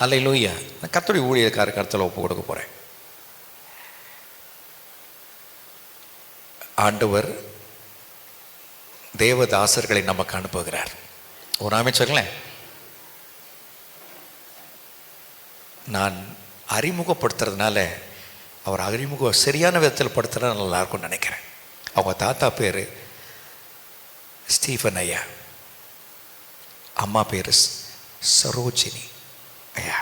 அல்லேலூயா. நான் கர்த்தருடைய ஊழியக்கார கருத்தில் ஒப்பு கொடுக்க போகிறேன். ஆண்டவர் தேவதாசர்களை நமக்கு அனுப்புகிறார். ஒரு அமைச்சர்களேன், நான் அறிமுகப்படுத்துறதுனால அவர் சரியான விதத்தில் படுத்துறது நல்லா இருக்கும்னு நினைக்கிறேன். அவங்க தாத்தா பேர் ஸ்டீஃபன் ஐயா, அம்மா பேர் சரோஜினி ஐயா.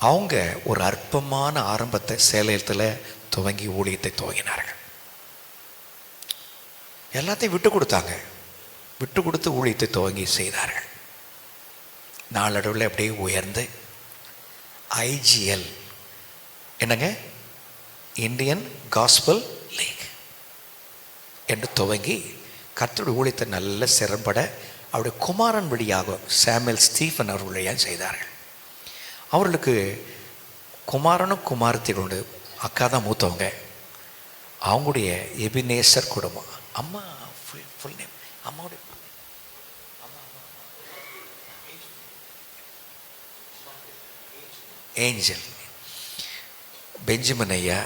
அவங்க ஒரு அற்பமான ஆரம்பத்தை சேலத்தில் துவங்கி ஊழியத்தை துவங்கினார்கள். எல்லாத்தையும் விட்டு கொடுத்தாங்க, விட்டு கொடுத்து ஊழியத்தை துவங்கி செய்தார்கள். நாளடைவில் அப்படியே உயர்ந்து IGL, என்னங்க, இந்தியன் காஸ்பல் லீக் என்று துவங்கி கர்த்தருடைய ஊழியத்தை நல்ல சிறம்பட அவருடைய குமாரன் வழியாக சாமுவேல் ஸ்டீஃபன் அவர் வழியாக செய்தார்கள். அவர்களுக்கு குமாரனும் குமாரத்தை கொண்டு அக்கா தான் மூத்தவங்க. அவங்களுடைய எபினேசர் குடும்பம். அம்மா ஃபுல் நேம், அம்மாவுடைய ஏஞ்சல். பெஞ்சமின் ஐயா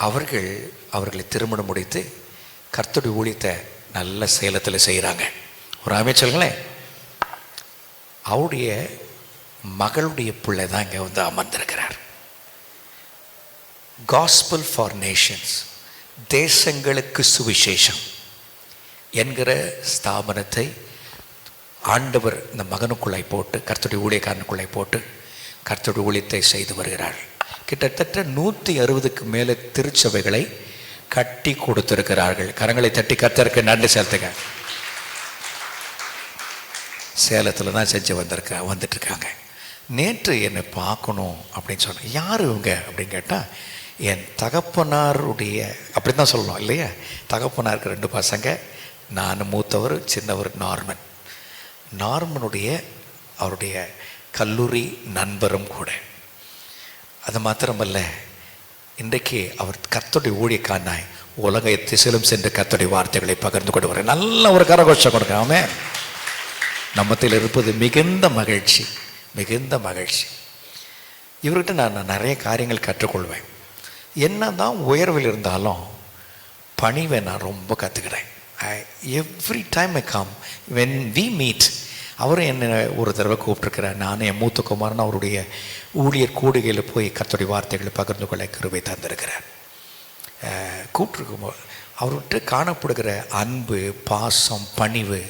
அவர்களை திருமணம் முடித்து கர்த்தருடைய ஊழியத்தை நல்ல சேலத்தில் செய்கிறாங்க. ஒரு அமைச்சர்களே, அவருடைய மகளுடைய பிள்ளை தான் இங்கே வந்து அமர்ந்திருக்கிறார். காஸ்பல் ஃபார் நேஷன்ஸ், தேசங்களுக்கு சுவிசேஷம் என்கிற ஸ்தாபனத்தை ஆண்டவர் இந்த மகனுக்குள்ளாய் போட்டு, கர்த்தருடைய ஊழியக்காரனுக்குள்ளே போட்டு கர்த்தருடைய ஊழியத்தை செய்து வருகிறார். கிட்டத்தட்ட 160க்கு மேலே திருச்சபைகளை கட்டி கொடுத்திருக்கிறார்கள். கரங்களை தட்டி கர்த்தருக்கு நன்றி செலுத்துங்க. சேலத்தில் தான் செஞ்சு வந்துட்டுருக்காங்க. நேற்று என்னை பார்க்கணும் அப்படின்னு சொன்னேன். யார் இவங்க அப்படின்னு கேட்டால், என் தகப்பனாருடைய, அப்படி தான் சொல்லணும் இல்லையா, தகப்பனாருக்கு 2 பசங்க, நான் மூத்தவர், சின்னவர் நார்மனுடைய அவருடைய கல்லூரி நண்பரும் கூட. அது மாத்திரமல்ல, இன்றைக்கு அவர் கர்த்தருடைய ஊழியக்காரனாய் உலக திசையிலும் சென்று கர்த்தருடைய வார்த்தைகளை பகிர்ந்து கொண்டு வர நல்ல ஒரு கரகோஷம் கொடுக்காம நம்மத்தில் இருப்பது மிகுந்த மகிழ்ச்சி, மிகுந்த மகிழ்ச்சி. இவர்கிட்ட நான் நிறைய காரியங்கள் கற்றுக்கொள்வேன். என்ன தான் உயர்வில் இருந்தாலும் பணிவை நான் ரொம்ப கற்றுக்கிறேன். Every time I come when we meet, அவரும் என்னை ஒரு தடவை கூப்பிட்டுருக்கிறார். நானும் என் மூத்த குமாரன் அவருடைய ஊழியர் கூடுகையில் போய் கர்த்தருடைய வார்த்தைகளை பகிர்ந்து கொள்ள கிருபை தந்திருக்கிறார். கூப்பிட்டுருக்கும்போது அவர்கிட்ட காணப்படுகிற அன்பு, பாசம், பணிவு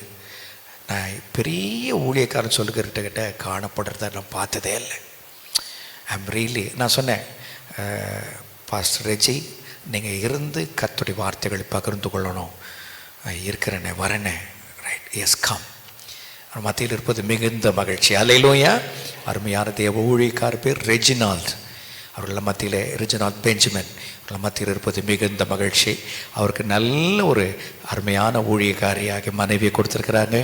நான் பெரிய ஊழியக்காரன் சொல்லுகிறகிட்ட காணப்படுறத நான் பார்த்ததே இல்லை. ஐம் ரியலி, நான் சொன்னேன், பாஸ்டர் ரெஜி, நீங்கள் இருந்து கர்த்தருடைய வார்த்தைகளை பகிர்ந்து கொள்ளணும், இருக்கிறேனே, வரேனே. Right, yes come. மத்தியில் இருப்பது மிகுந்த மகிழ்ச்சி. அல்லேலூயா. அருமையான தேவ ஊழியக்கார பேர் ரெஜினால்ட். அவர்கள் மத்தியில் ரெஜினால்ட் பெஞ்சமின் அவர்கள் மத்தியில் இருப்பது மிகுந்த மகிழ்ச்சி. அவருக்கு நல்ல ஒரு அருமையான ஊழியக்காரியாக மனைவியை கொடுத்துருக்குறாங்க.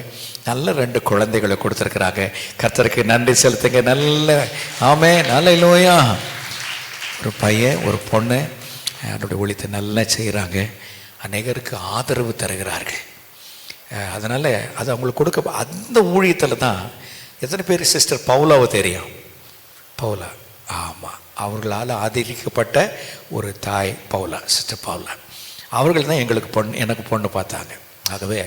நல்ல 2 குழந்தைகளை கொடுத்துருக்குறாங்க. கர்த்தருக்கு நன்றி செலுத்துங்க. நல்ல ஆமென், அல்லேலூயா. ஒரு பையன், ஒரு பொண்ணு அவருடைய ஊழியத்தை நல்லா செய்கிறாங்க. அநேகருக்கு ஆதரவு தருகிறார்கள். அதனால் அது அவங்களுக்கு கொடுக்க, அந்த ஊழியத்தில் தான் எத்தனை பேர் சிஸ்டர் பவுலாவை தெரியும்? பவுலா, ஆமாம், அவர்களால் ஆதரிக்கப்பட்ட ஒரு தாய் பவுலா, சிஸ்டர் பவுலா. அவர்கள் தான் எனக்கு பொண்ணு பார்த்தாங்க. ஆகவே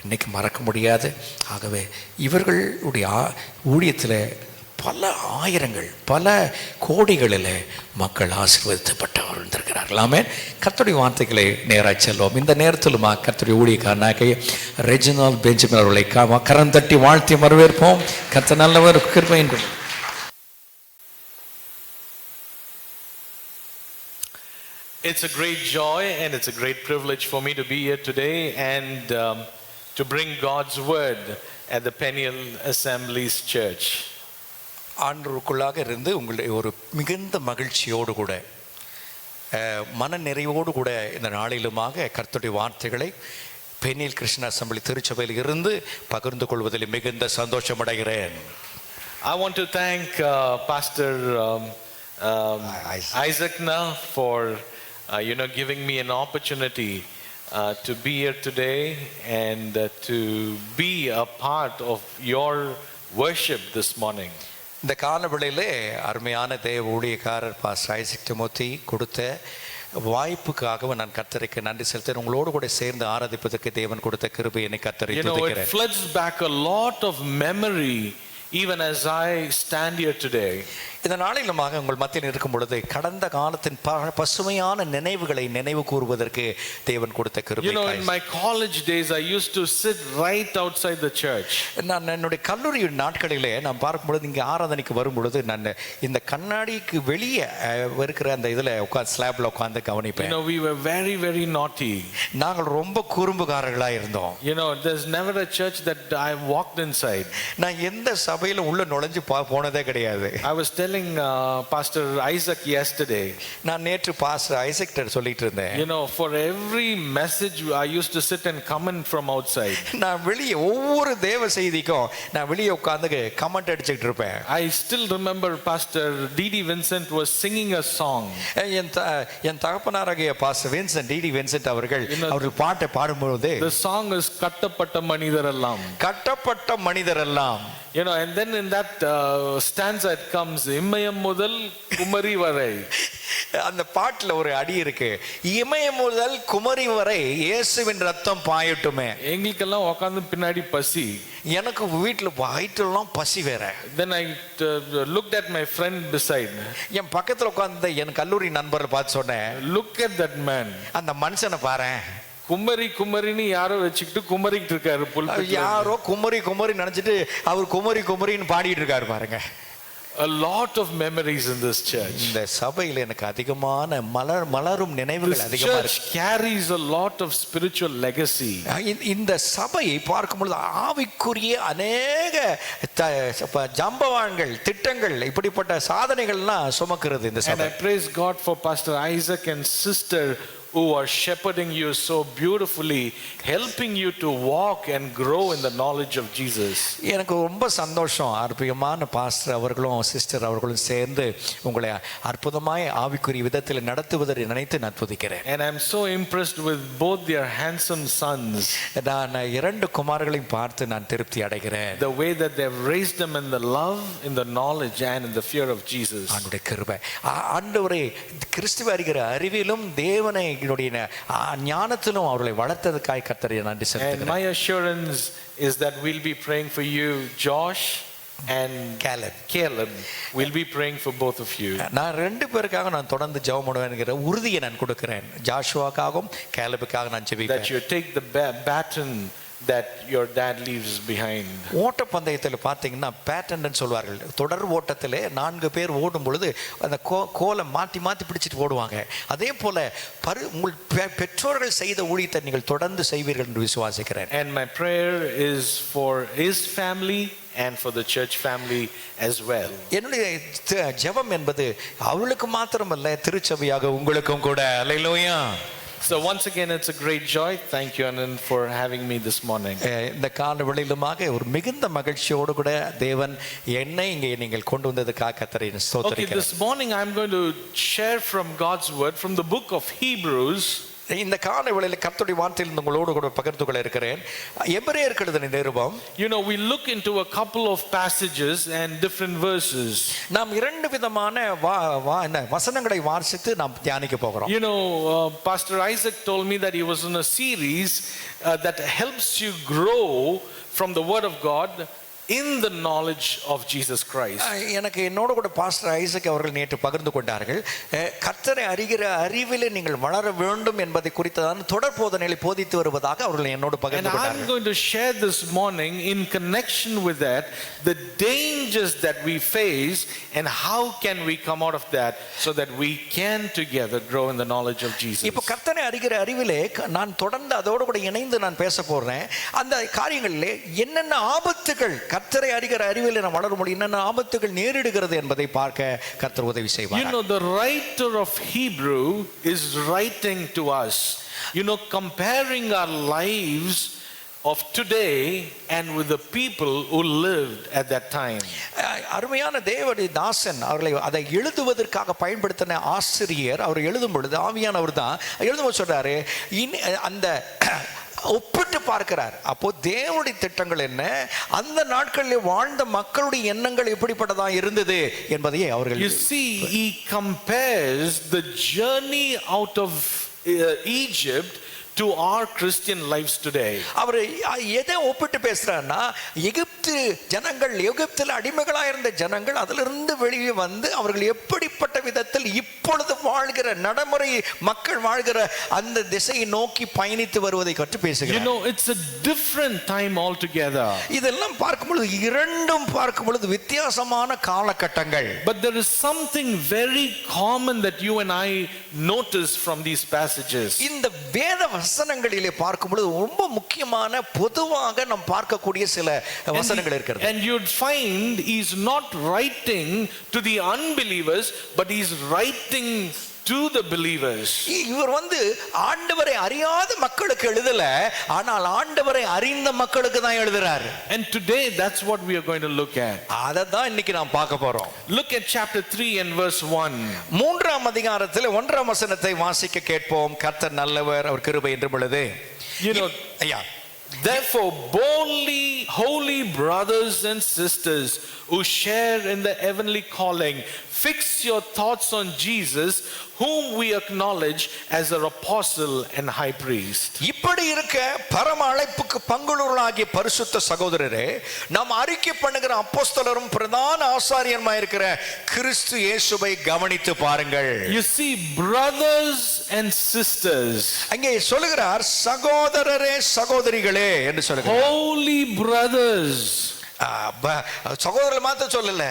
இன்றைக்கி மறக்க முடியாது. ஆகவே இவர்களுடைய ஊழியத்தில் பல ஆயிரங்கள், பல கோடிகளில் மக்கள் ஆசீர்வதிக்கப்பட்டவர் இருந்திருக்கிறார்கள். ஆமென். கர்த்தருடைய வார்த்தைகளை நேராக செல்வோம். இந்த நேரத்திலும் கர்த்தருடைய ஊழியக்காரனாக ரெஜினால்ட் பெஞ்சமின் அவர்களை கரம் தட்டி வாழ்த்தி வரவேற்போம். கர்த்தர் நல்லவர், கிருபை என்று. It's a great joy and it's a great privilege for me to be here today and to bring God's word at the Peniel Assemblies Church. ஆண்டவருக்குள்ளாக இருந்து உங்களுடைய ஒரு மிகுந்த மகிழ்ச்சியோடு கூட, மன நிறைவோடு கூட இந்த நாளிலுமாக கர்த்தருடைய வார்த்தைகளை பெனியல் கிறிஸ்டியன் அசெம்பிளி திருச்சபையில் இருந்து பகிர்ந்து கொள்வதில் மிகுந்த சந்தோஷம் அடைகிறேன். I want to thank Pastor Isaac for giving me an opportunity to be here today and to be a part of your worship this morning. இந்த காலவெளியிலே அருமையான தேவ ஊழியக்காரர் பாஸ்டர் ஐசக் டிமோத்தி கொடுத்த வாய்ப்புக்காக நான் கர்த்தருக்கு நன்றி செலுத்துகிறேன். உங்களோடு கூட சேர்ந்து ஆராதிப்பதற்கு தேவன் கொடுத்த கிருபை என்னை கர்த்தரை It துதிக்கிறேன். floods back a lot of memory even as I stand here today. இந்த நாளிலுமாக உங்கள் மத்தியில் இருக்கும் பொழுது கடந்த காலத்தின் பசுமையான நினைவுகளை நினைவு கூறுவதற்கு தேவன் கொடுத்த கிருபை. In my college days I used to sit right outside the church. நான் என்னுடைய கல்லூரி நாட்களிலே நான் பார்க்கும் பொழுது இங்கே ஆராதனைக்கு வரும் பொழுது நான் இந்த கண்ணாடிக்கு வெளியே இருக்கிற அந்த இதில் உட்காந்து ஸ்லாப்ல உட்காந்து கவனிப்பேன். We were very, very naughty. நாங்கள் ரொம்ப குறும்புகாரர்களாக இருந்தோம். There's never a church that I walked inside. நான் எந்த சபையில உள்ள நுழைஞ்சு போனதே கிடையாது. I was telling Pastor Isaac yesterday. நான் நேற்று பாஸ்டர் ஐசக் கிட்ட சொல்லிட்டு இருந்தேன். For every message I used to sit and comment from outside. நான் வெளியே ஒவ்வொரு தேவ செய்திக்கும் நான் வெளியே உட்கார்ந்து கமெண்ட் அடிச்சிட்டு இருப்பேன். I still remember Pastor D.D. Vincent was singing a song. என் தகப்பனாராகிய பாஸ்டர் வின்சென்ட் D.D. வின்சென்ட் அவர்கள் பாட்டை பாடும்போது the song is கட்டப்பட்ட மனிதரெல்லாம். கட்டப்பட்ட மனிதரெல்லாம். And then in that stanza it comes இமயம் முதல் குமரி வரை. அந்த பாட்டுல ஒரு அடி இருக்கு. இமயம் முதல் குமரி வரை இயேசுவின் ரத்தம் பாயட்டுமே. எங்களுக்கெல்லாம் உட்கார்ந்து பின்னாடி பசி. எனக்கு வீட்டுல வயிற்றெல்லாம் பசி வேற. Then I looked at my friend beside. என் பக்கத்துல உட்கார்ந்த என் கல்லூரி நண்பரை பார்த்து சொன்னேன், look at that man. அந்த மனுஷனை பாரேன். குமரின்னு யாரோ வச்சுக்கிட்டு குமரிக்கிட்டு இருக்காரு. யாரோ குமரி நினைச்சிட்டு அவர் குமரின்னு பாடிட்டு இருக்காரு பாருங்க. A lot of memories in this church. இந்த சபையில் எனக்கு அதிகமான மலரும் நினைவுகள் அதிகமா இருக்கு. Church carries a lot of spiritual legacy. இந்த சபையை பார்க்கும் பொழுது ஆவிக்குரிய அநேக ஜம்பவான்கள் திட்டங்கள் இப்படிப்பட்ட சாதனைகள்லாம் சுமக்கிறது இந்த சபை. And I praise God for Pastor Isaac and sister who are shepherding you so beautifully, helping you to walk and grow in the knowledge of Jesus. எனக்கு ரொம்ப சந்தோஷம். அற்புதமான பாஸ்டர் அவர்களும் சிஸ்டர் அவர்களும் சேர்ந்து உங்களை அற்புதமாய் ஆவிக்குரிய விதத்தில் நடத்துவதை நினைத்து நான் துதிக்கிறேன். And I'm so impressed with both their handsome sons. நான் இரண்டு குமாரர்களையும் பார்த்து நான் திருப்தி அடைகிறேன். The way that they've raised them in the love, in the knowledge and in the fear of Jesus. ஆண்டவருடைய கிருபை. ஆண்டவரே கிறிஸ்துவை அறிகிற அறிவிலும் தேவனை ஞானத்திலும் அவர்களை வளர்த்ததுக்காய் கர்த்தரை நன்றி செலுத்துகிறேன். And my assurance is that we'll be praying for you, Josh and Caleb. We'll be praying for both of you. நான் ரெண்டு பேருக்காக நான் தொடர்ந்து ஜெபம் பண்ணுவேன்ங்கிற உறுதியை நான் கொடுக்கிறேன். ஜாஷுவாக்காகவும் கேலபுக்காக நான் ஜெபிப்பேன். That you take the baton that your dad leaves behind. ஓட்ட பந்தயத்தில் பார்த்தீங்கன்னா பேட்டன் சொல்வார்கள். தொடர் ஓட்டத்தில் 4 பேர் ஓடும் பொழுது அந்த கோலை மாற்றி பிடிச்சிட்டு ஓடுவாங்க. அதே போல உங்கள் பெற்றோர்கள் செய்த ஊழியத்தை நீங்கள் தொடர்ந்து செய்வீர்கள் என்று விசுவாசிக்கிறேன். And my prayer is for his family and for the church family as well. என்னுடைய ஜெபம் என்பது அவளுக்கு மாத்திரமல்ல திருச்சபையாக உங்களுக்கும் கூட. அல்லேலூயா. So once again it's a great joy. Thank you Anand for having me this morning. இந்த காலவெளியிலுமாக ஒரு மிகுந்த மகிழ்ச்சியோடு கூட தேவன் என்னை இங்கே நீங்கள் கொண்டு வந்ததுக்காக கர்த்தரை ஸ்தோத்திரிக்கிறேன். Okay, this morning I'm going to share from God's word from the book of Hebrews. இந்த காலவெளியில கர்த்தருடைய வார்த்தையில் உங்களோடு கூட பகிர்ந்து கொள்ள இருக்கிறேன். எபிரேயருக்கு எழுதின நிருபம். We look into a couple of passages and different verses. நாம் இரண்டு விதமான வசனங்களை வாசித்து நாம் தியானிக்க போகிறோம். Pastor Isaac told me that he was in a series that helps you grow from the word of God in the knowledge of Jesus Christ. எனக்கு என்னோட கூட பாஸ்டர் ஐசக் அவர்கள் நேற்று பகிர்ந்து கொண்டார்கள். கர்த்தரை அறிகிற அறிவிலே நீங்கள் வளர வேண்டும் என்பதை குறித்ததான தொடர் போதனைகளை போதித்து வருவதாக அவர்கள் என்னோடு பகிர்ந்து கொண்டார்கள். And I'm going to share this morning in connection with that the dangers that we face and how can we come out of that so that we can together grow in the knowledge of Jesus. இப்போ கர்த்தரை அறிகிற அறிவிலே நான் தொடர்ந்து அதோடு கூட இணைந்து நான் பேச போறேன். அந்த காரியங்களிலே என்னென்ன ஆபத்துகள் கர்த்தரை அறிகிற அறிவில் நாம் வளர முடியும், என்னென்ன ஆபத்துகள் நேரிடுகிறது என்பதை பார்க்க கர்த்தர் உதவி செய்வார். The writer of Hebrew is writing to us, comparing our lives of today and with the people who lived at that time. அருமையான தேவனுடைய தாசன் அவர்களை அதை எழுதுவதற்காக பயன்படுத்தின ஆசிரியர் அவர் எழுதும் பொழுது ஆவியானவர் தான் எழுதும்போது சொல்றாரு, அந்த ஒப்பிட்டு பார்க்கிறார். அப்போ தேவனுடைய திட்டங்கள் என்ன, அந்த நாட்களில் வாழ்ந்த மக்களுடைய எண்ணங்கள் எப்படிப்பட்டதா இருந்தது என்பதை அவர்கள். You see, he compares the journey out of Egypt to our Christian lives today. அவர் எதை ஒப்பிட்டு பேசுறாருன்னா, எகிப்து ஜனங்கள், எகிப்தில் அடிமைகளாக இருந்த ஜனங்கள் அதிலிருந்து வெளியே வந்து அவர்கள் எப்படிப்பட்ட விதத்தில் இப்பொழுது வாழ்கிற நடைமுறை மக்கள் வாழ்கிற அந்த திசையை நோக்கி பயணித்து வருவதை பற்றி பேசுகிறார். You know, it's a different time altogether. இதெல்லாம் பார்க்கும் பொழுது, இரண்டும் பார்க்கும் பொழுது வித்தியாசமான காலகட்டங்கள். But there is something very common that you and I notice from these passages. இந்த வேத வசனங்களிலே பார்க்கும் பொழுது ரொம்ப முக்கியமான பொதுவாக நாம் பார்க்கக்கூடிய சில வசனங்கள் இருக்கிறது. And you'd find he's not writing to the unbelievers, but he's writing to the believers. இவர் ஆண்டவரை அறியாத மக்களுக்கு எழுதல, ஆனால் ஆண்டவரை அறிந்த மக்களுக்கு தான் எழுதுறார். And today that's what we are going to look at. அத தான் இன்னைக்கு நாம் பார்க்க போறோம். Look at chapter 3 and verse 1. 3ஆம் அதிகாரத்தில் 1ஆம் வசனத்தை வாசிக்க கேட்போம். கர்த்தர் நல்லவர், அவர் கிருபை என்றும் உள்ளது. You know, yeah. Therefore, boldly, holy brothers and sisters who share in the heavenly calling, fix your thoughts on Jesus, whom we acknowledge as our apostle and high priest. இப்படி இருக்க பரம அழைப்புக்கு பங்குள்ளவர்களாகிய பரிசுத்த சகோதரரே, நாம் அறிக்கை பண்ணுகிற அப்போஸ்தலரும் பிரதான ஆசாரியருமாய் இருக்கிற கிறிஸ்து இயேசுவை கவனித்து பாருங்கள். You see, brothers and sisters. அங்கே சொல்லுகிறார் சகோதரரே சகோதரிகளே என்று சொல்லுகிறார். Holy brothers. சகோதரர்கள் மாத்திரம் சொல்லல,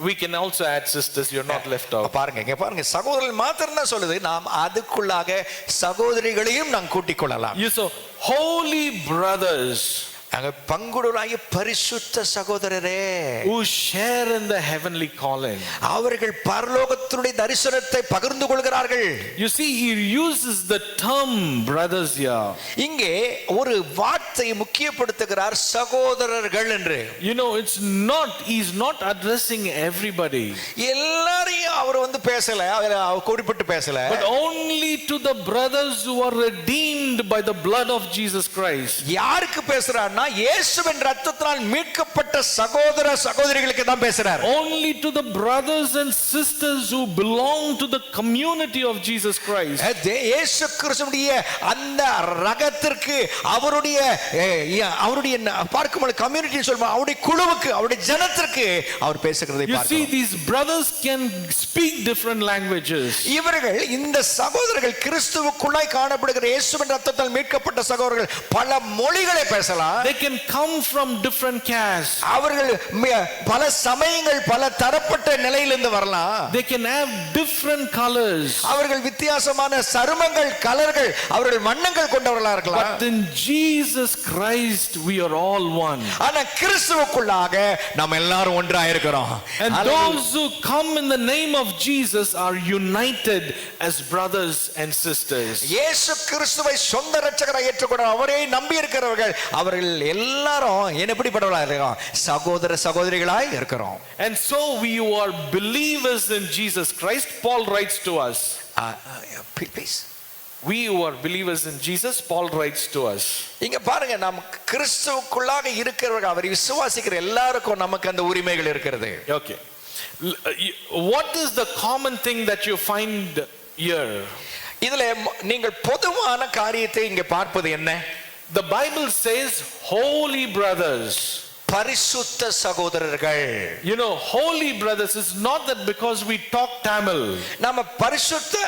we can also add sisters. You're not left out. பாருங்க, இங்க பாருங்க, சகோதரர்கள் மாத்திரம் தான் சொல்லுது, நாம் அதுக்குள்ளாக சகோதரிகளையும் நாம் கூட்டிக் கொள்ளலாம். You saw holy brothers, அங்க பங்குள்ளவராகிய பரிசுத்த சகோதரரே, who share in the heavenly calling. அவர்கள் பரலோகத்தினுடைய தரிசனத்தை பகிர்ந்து கொள்கிறார்கள். You see, he uses the term brothers here. இங்கே ஒரு வார்த்தை முக்கியப்படுத்துகிறார், சகோதரர்கள் என்று. You know, he's not addressing everybody. எல்லாரையும் அவர் பேசல, அவர் குறிப்பிட்டு பேசல. But only to the brothers who are redeemed by the blood of Jesus Christ. யாருக்கு பேசுறார்னா, இயேசுவின் இரத்தத்தால் மீட்கப்பட்ட சகோதர சகோதரிகளுக்கு தான் பேசுறார். Only to the brothers and sisters who belong to the community of Jesus Christ. இயேசு கிறிஸ்துவினுடைய அந்த ரகத்திற்கு, அவருடைய பார்க்கும்போது கம்யூனிட்டி சொல்லுவோம், அவருடைய குழுவுக்கு, அவருடைய ஜனத்திற்கு அவர் பேசுகிறதை பார்க்கிறோம். You see, these brothers can speak different languages. இவர்கள், இந்த சகோதரர்கள், கிறிஸ்துவுக்குள்ளாய் காணப்படுகிற இயேசுவின் இரத்தத்தால் மீட்கப்பட்ட சகோதரர்கள் பல மொழிகளை பேசலாம். They can come from different castes. அவர்கள் பல சமயங்கள், பல தரப்பட்ட நிலையிலிருந்து வரலாம். They can have different colors. அவர்கள் வித்தியாசமான சருமங்கள், கலர்கள், அவர்கள் வண்ணங்கள் கொண்டவர்களா இருக்கலாம். But in Jesus Christ we are all one. ஆனா கிறிஸ்துவுக்குள்ளாக நாம் எல்லாரும் ஒன்றாக இருக்கிறோம். And those who come in the name of Jesus are united as brothers and sisters. இயேசு கிறிஸ்துவை சொந்த இரட்சகராய் ஏற்றுக்கொண்ட அவரை நம்பி இருக்கிறவர்கள், அவர்கள் எல்லாரும் எப்படிப்பட்டவர்களாக இருக்கிறோம்? சகோதர சகோதரிகளாய் இருக்கிறோம். And so we who are believers in Jesus Christ, Paul writes to us. Please. We who are believers in Jesus, Paul writes to us. இங்க பாருங்க, நாம் கிறிஸ்துவுக்குள்ளாக இருக்கிறவர்கள், அவரை விசுவாசிக்கிற எல்லாருக்கும் நமக்கு அந்த உரிமைகள் இருக்கிறது. Okay. What is the common thing that you find here? இதுல நீங்கள் பொதுவான காரியத்தை இங்க பார்ப்பது என்ன? The Bible says holy brothers. பரிசுத்த சகோதரர்கள். You know, holy brothers is not that because we talk Tamil. நாம பரிசுத்த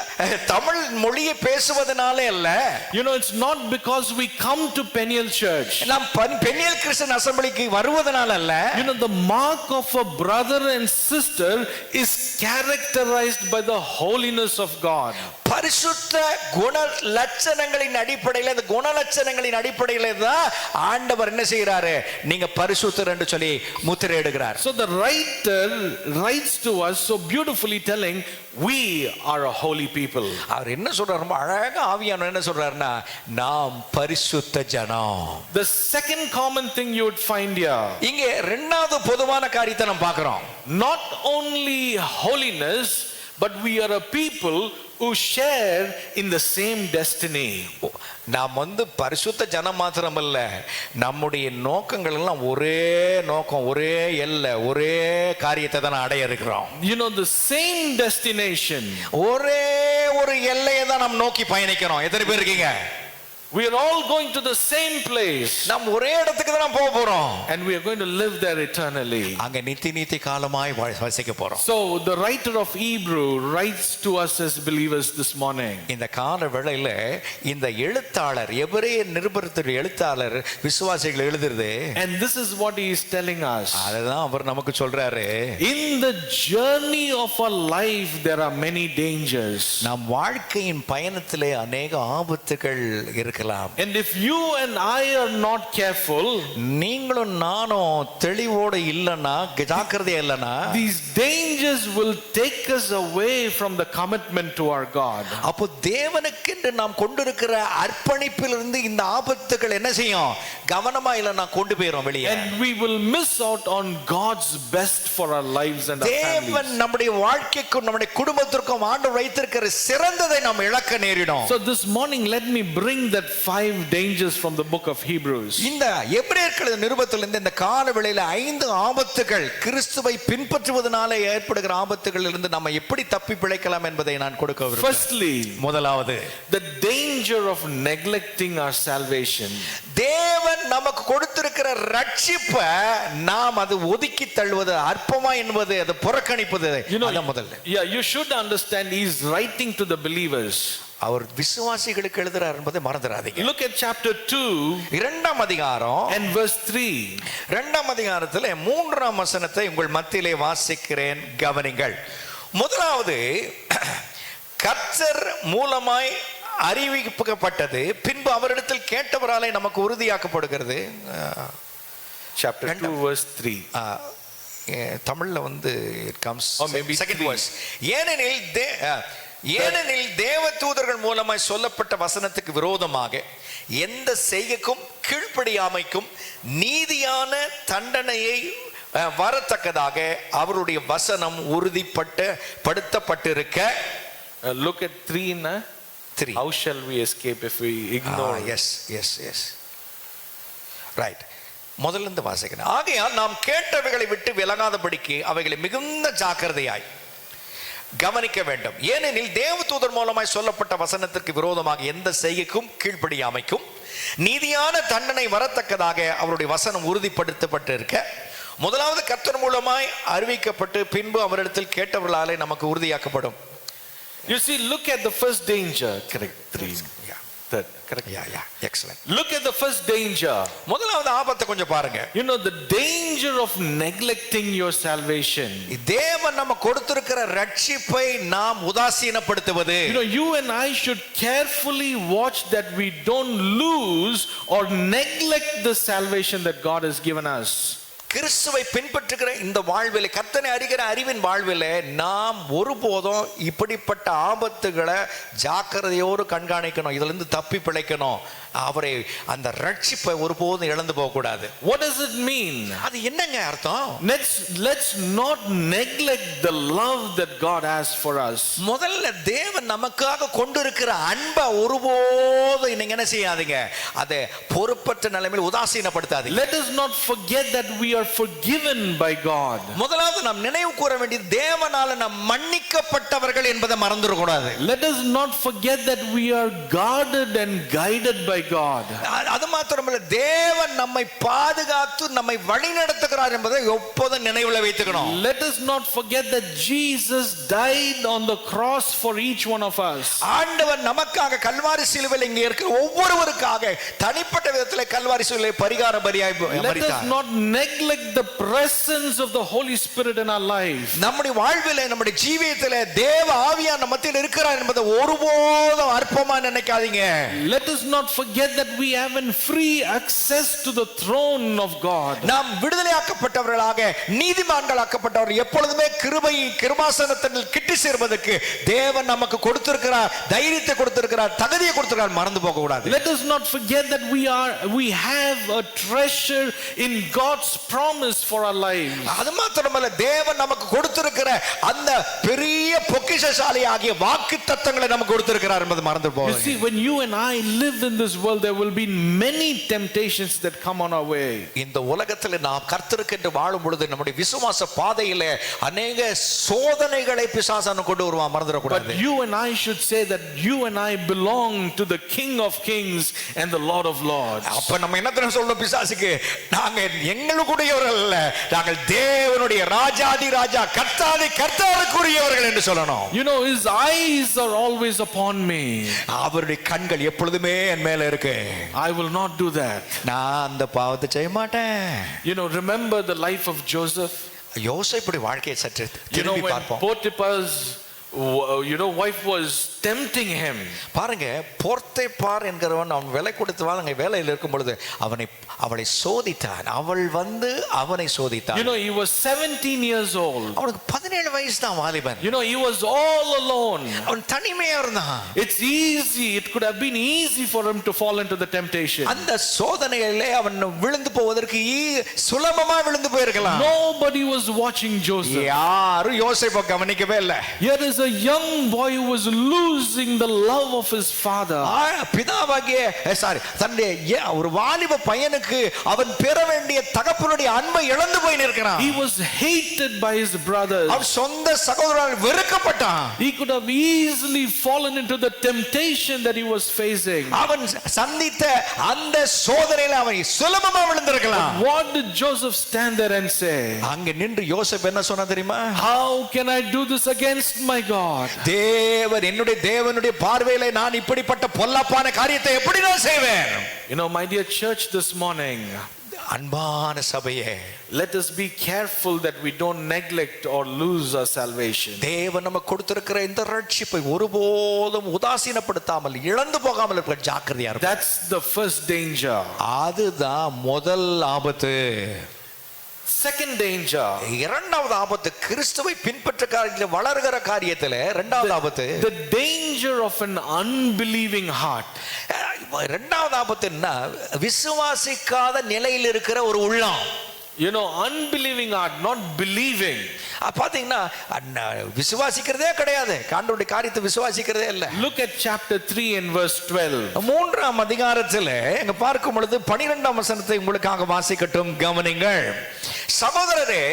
தமிழ் மொழியை பேசுவதனால அல்ல. You know, it's not because we come to Peniel Church. நாம் பெனியல் கிறிஸ்டியன் அசெம்பிளிக்கு வருவதனால அல்ல. You know, the mark of a brother and sister is characterized by the holiness of God. பரிசுத்த குண லட்சணங்களின் அடிப்படையில், அந்த குண லட்சணங்களின் அடிப்படையில் தான் ஆண்டவர் என்ன செய்கிறாரு? நீங்க பரிசுத்தர் என்று சொல்லி முத்திரையிடுகிறார். So the writer writes to us so beautifully telling we are a holy people. அவர் என்ன சொல்றாரு? ரொம்ப அழகா ஆவியானவர் என்ன சொல்றாருன்னா, நாம் பரிசுத்த ஜனம். The second common thing you would find here. இங்கே இரண்டாவது பொதுவான காரியத்தை நாம் பார்க்கிறோம். Not only holiness, but we are a people who share in the same destiny. நாம் பரிசுத்த ஜனம் மாத்திரமல்ல, நம்முடைய நோக்கங்கள் எல்லாம் ஒரே நோக்கம், ஒரே எல்லை, ஒரே காரியத்தை தான் அடைய இருக்கிறோம். You know, the same destination. ஒரே ஒரு எல்லையை தான் நாம் நோக்கி பயணிக்கிறோம். எத்தனை பேர் இருக்கீங்க? We are all going to the same place. நாம் ஒரே இடத்துக்கு தான் போக போறோம். And we are going to live there eternally. அங்க நித்திய காலமாய் வசிக்க போறோம். So the writer of Hebrew writes to us as believers this morning. இந்த கால வேளையில இந்த எழுத்தாளர், எபிரேய நிருபத்தின் எழுத்தாளர் விசுவாசிகள் எழுதுறது. And this is what he is telling us. அதுதான் அவர் நமக்கு சொல்றாரு. In the journey of our life there are many dangers. நம் வாழ்க்கையின் பயணத்திலே अनेक ஆபத்துகள் இருக்கலாம். And if you and I are not careful, நீங்களும் நானும் தெளிவோடு இல்லனா, ஜாக்கிரதையா இல்லனா, these dangers will take us away from the commitment to our God. அப்போ தேவனுக்கென்று நாம் கொண்டிருக்கிற அர்ப்பணிப்பிலிருந்து இந்த ஆபத்துகள் என்ன செய்யும்? கவனமா இல்லனா கொண்டு போயிரும் வெளியே. And we will miss out on God's best for our lives and our families. தேவன் நம்முடைய வாழ்க்கைக்கும் நம்முடைய குடும்பத்திற்கும் ஆண்டவர் வைத்திருக்கிற சிறந்ததை நாம் இழக்க நேரிடும். So this morning let me bring that 5 dangers from the book of Hebrews. இந்த எபிரேயர் நிருபத்திலிருந்து இந்த கால வேளையில 5 ஆபத்துகள், கிறிஸ்துவை பின்பற்றுவதனால ஏற்படுகிற ஆபத்துகளிலிருந்து நம்ம எப்படி தப்பி பிழைக்கலாம் என்பதை நான் கொடுக்க விரும்புகிறேன். Firstly, முதலாவது, the danger of neglecting our salvation. தேவன் நமக்கு கொடுத்திருக்கிற ரட்சிப்பை நாம் அது ஒதுக்கி தள்ளுவது, அற்பமா என்பது, அது புறக்கணிப்பது. அதான் முதல்ல. Yeah, you should understand he is writing to the believers. அவர் விசுவாசிகளுக்கு எழுதுறார் என்பதை மறந்துடாதீங்க. Look at chapter 2 இரண்டாம் அதிகாரம் and verse 3. இரண்டாம் அதிகாரத்தில் 3ஆம் வசனத்தை உங்கள் மத்தியிலே வாசிக்கிறேன், கவனிங்கள். முதலாவது, கர்த்தர் மூலமாய் அறிவிக்கப்பட்டது, பின்பு அவரிடத்தில் கேட்டவராலே நமக்கு உறுதியாக்கப்படுகிறது. Chapter 2 verse 3. தமிழ்ல it comes second verse. ஏனெனில் தேவதூதர்கள் மூலமாய் சொல்லப்பட்ட வசனத்துக்கு விரோதமாக எந்த செய்கைக்கும் கீழ்ப்படியாமைக்கும் நீதியான தண்டனையை வரத்தக்கதாக அவருடைய வசனம் உறுதிப்படுத்தப்பட்டிருக்க. Look at 3 na 3. How shall we escape if we ignore? Yes. Right. முதல்ல இருந்து வாசிக்கிறேன். ஆகையால் நாம் கேட்டவைகளை விட்டு விலகாதபடிக்கு அவைகளை மிகுந்த ஜாக்கிரதையாய் கவனிக்க வேண்டும். ஏனெனில் தேவதூதர் மூலமாய் சொல்லப்பட்ட வசனத்திற்கு விரோதமாக எந்த செய்கைக்கும் கீழ்ப்படியாமைக்கும் நீதியான தண்டனை வரத்தக்கதாக அவருடைய வசனம் உறுதிப்படுத்தப்பட்டிருக்க. முதலாவது கர்த்தர் மூலமாய் அறிவிக்கப்பட்டு பின்பு அவரிடத்தில் கேட்டவர்களாலே நமக்கு உறுதியாக்கப்படும். You see, look at the first danger. Correct. 3. Third. Correct. Excellent. Look at the first danger. முதலாவது ஆபத்தை கொஞ்சம் பாருங்க. You know the danger of neglecting your salvation. தேவன் நமக்கு கொடுத்திருக்கிற ரட்சிப்பை நாம் உதாசீனப்படுத்துவது. You know, you and I should carefully watch that we don't lose or neglect the salvation that God has given us. கிறிஸ்துவை பின்பற்றுகிற இந்த வாழ்விலே, கர்த்தனை அறிகிற அறிவின் வாழ்விலே நாம் ஒருபோதும் இப்படிப்பட்ட ஆபத்துகளை ஜாக்கிரதையோடு கண்காணிக்கணும். இதுல இருந்து தப்பி பிழைக்கணும். அவரை அந்த ரட்சிப்பை ஒருபோதும் இழந்து போக கூடாது. What does it mean? அது என்னங்க அர்த்தம்? Let's not neglect the love that God has for us. முதல்ல தேவன் நமக்காக கொண்டிருக்கிற அன்பை ஒருபோதும் நீங்க என்ன செய்யாதீங்க, அதை பொறுப்பற்ற நிலைமையில் உதாசீனப்படுத்தாதீங்க. Let us not forget that we are forgiven by God. முதலாவது நாம் நினைவு கூற வேண்டியது தேவனால நாம் மன்னிக்கப்பட்டவர்கள் என்பதை மறந்துட கூடாது. Let us not forget that we are guarded and guided by God. அது மாத்திரமல்ல, தேவன் நம்மை பாதுகாத்து நம்மை வழிநடத்துகிறார் என்பதை எப்போதும் நினைவில் வைத்துக்கணும். Let us not forget that Jesus died on the cross for each one of us. ஆண்டவர் நமக்காக கல்வாரி சிலுவையில் இங்கே இருக்கிற ஒவ்வொருவருக்காக தனிப்பட்ட விதத்தில் கல்வாரி சிலுவை பரிகார பலியாய் மரித்தார். Let us not neglect the presence of the Holy Spirit in our life. நம்முடைய வாழ்விலே, நம்முடைய ஜீவியத்திலே தேவ ஆவியானவர் நம்ம மத்தியில் இருக்கிறார் என்பதை ஒருபோதும் அற்பமா நினைக்காதீங்க. Let us not forget that we have free access to the throne of God. நாம் விடுதலையாக்கப்பட்டவர்களாக, நீதிமான்களாக்கப்பட்டவர்கள், எப்பொழுதுமே கிருபாசனத்தில் கிட்டி சேர்வதற்கு தேவன் நமக்கு கொடுத்திருக்கிறார், தைரியத்தை கொடுத்திருக்கிறார், தகுதியை கொடுத்திருக்கிறார். மறந்து போக கூடாது. Let us not forget that we have a treasure in God's promise for our lives. அது மாத்திரமல்ல, தேவன் நமக்கு கொடுத்திருக்கிற அந்த பெரிய பொக்கிஷசாலி ஆகிய வாக்குத்தத்தங்களை நமக்கு கொடுத்திருக்கிறார் என்பது மறந்து You போகாதீங்க. see, when you and I live in this world, there will be many temptations that come on our way. இந்த உலகத்தில் நாம் கர்த்தருக்கென்று வாழும் பொழுது நம்முடைய விசுவாச பாதையிலே அநேக சோதனைகளை பிசாசான் கொண்டு வருவான், மறந்துடக்கூடாது. But you and I should say that you and I belong to the King of Kings and the Lord of Lords. அப்ப நம்ம என்ன தெரியும் சொல்லணும் பிசாசுக்கு? நாங்க எங்களுக்குரியவர்கள் அல்ல, நாங்கள் தேவனுடைய ராஜாதி ராஜா கர்த்தாதி கர்த்தாவுக்குரியவர்கள் என்று சொல்லணும். You know, his eyes are always upon me. அவருடைய கண்கள் எப்பொழுதுமே என் மேல இருக்கு. I will not do that. நான் அந்த பாவத்தை செய்ய மாட்டேன். You know, remember the life of Joseph? யோசேப்புடைய வாழ்க்கையை சற்று You know, திரும்பி when பார்ப்போம். Potiphar's wife was tempting him. பாருங்க, போர்த்தைப்பார் என்கிறவன் அவன் விலை கொடுத்து வாங்க வேலையில் இருக்கும் பொழுது அவளை சோதித்தான். அவள் வந்து அவனை சோதித்தான். You know, he was 17 years old. அவனுக்கு 17 வயசு தான், வாலிபன். You know, he was all alone. அவன் தனிமையா இருந்தான். It's easy, it could have been easy for him to fall into the temptation. அந்த சோதனையிலே அவன் விழுந்து போவதற்கு சுலபமா விழுந்து போயிருக்கலாம். Nobody was watching Joseph. யாரும் யோசேப்பை கவனிக்கவே இல்லை. Here is a young boy who was losing the love of his father. பிதாவாகிய தன்னுடைய ஒரு வாலிப பையனுக்கு அவன் பெற வேண்டிய தகப்பனுடைய அன்பை இழந்து போய் நிற்கிறான். He was hated by his brothers. அவன் சொந்த சகோதரரால் வெறுக்கப்பட்டான். He could have easily fallen into the temptation that he was facing. அவன் சந்தித்த அந்த சோதனையில அவன் சுலபமா விழுந்திருக்கலாம். What did Joseph stand there and say? அங்க நின்று யோசேப்பு என்ன சொன்னா தெரியுமா? How can I do this against my God? தேவனுடைய பார்வையிலே நான் இப்படிப்பட்ட பொல்லாப்பான காரியத்தை எப்படி நான் செய்வேன்? You know, my dear church, this morning, அன்பான சபையே, let us be careful that we don't neglect or lose our salvation. தேவன் நமக்கு கொடுத்திருக்கிற இந்த ரட்சிப்பை ஒருபோதும் உதாசீனப்படுத்தாமல் இழந்து போகாமல் இருக்க ஜாக்கிரதையா இருப்போம். That's the first danger. அதுதான் முதல் ஆபத்து. Second danger, இரண்டாவது ஆபத்து கிறிஸ்துவை பின்பற்ற காரியத்தில் வளர்கிற காரியத்தில் இரண்டாவது ஆபத்து the danger of an unbelieving heart. இரண்டாவது ஆபத்து என்ன? விசுவாசிக்காத நிலையில் இருக்கிற ஒரு உள்ளம். You know, unbelieving heart, not believing. பாத்தீங்கன்னா விசுவாசிக்கிறதே கிடையாது, ஆண்டவருடைய காரியத்தை விசுவாசிக்கிறதே இல்ல. Look at chapter 3 and verse 12. 3ஆம் அதிகாரத்தில் எங்க பார்க்கும் பொழுது 12ஆம் வசனத்தை உங்களுக்காக வாசிக்கட்டும், கவனிங்கள். சகோதரரே,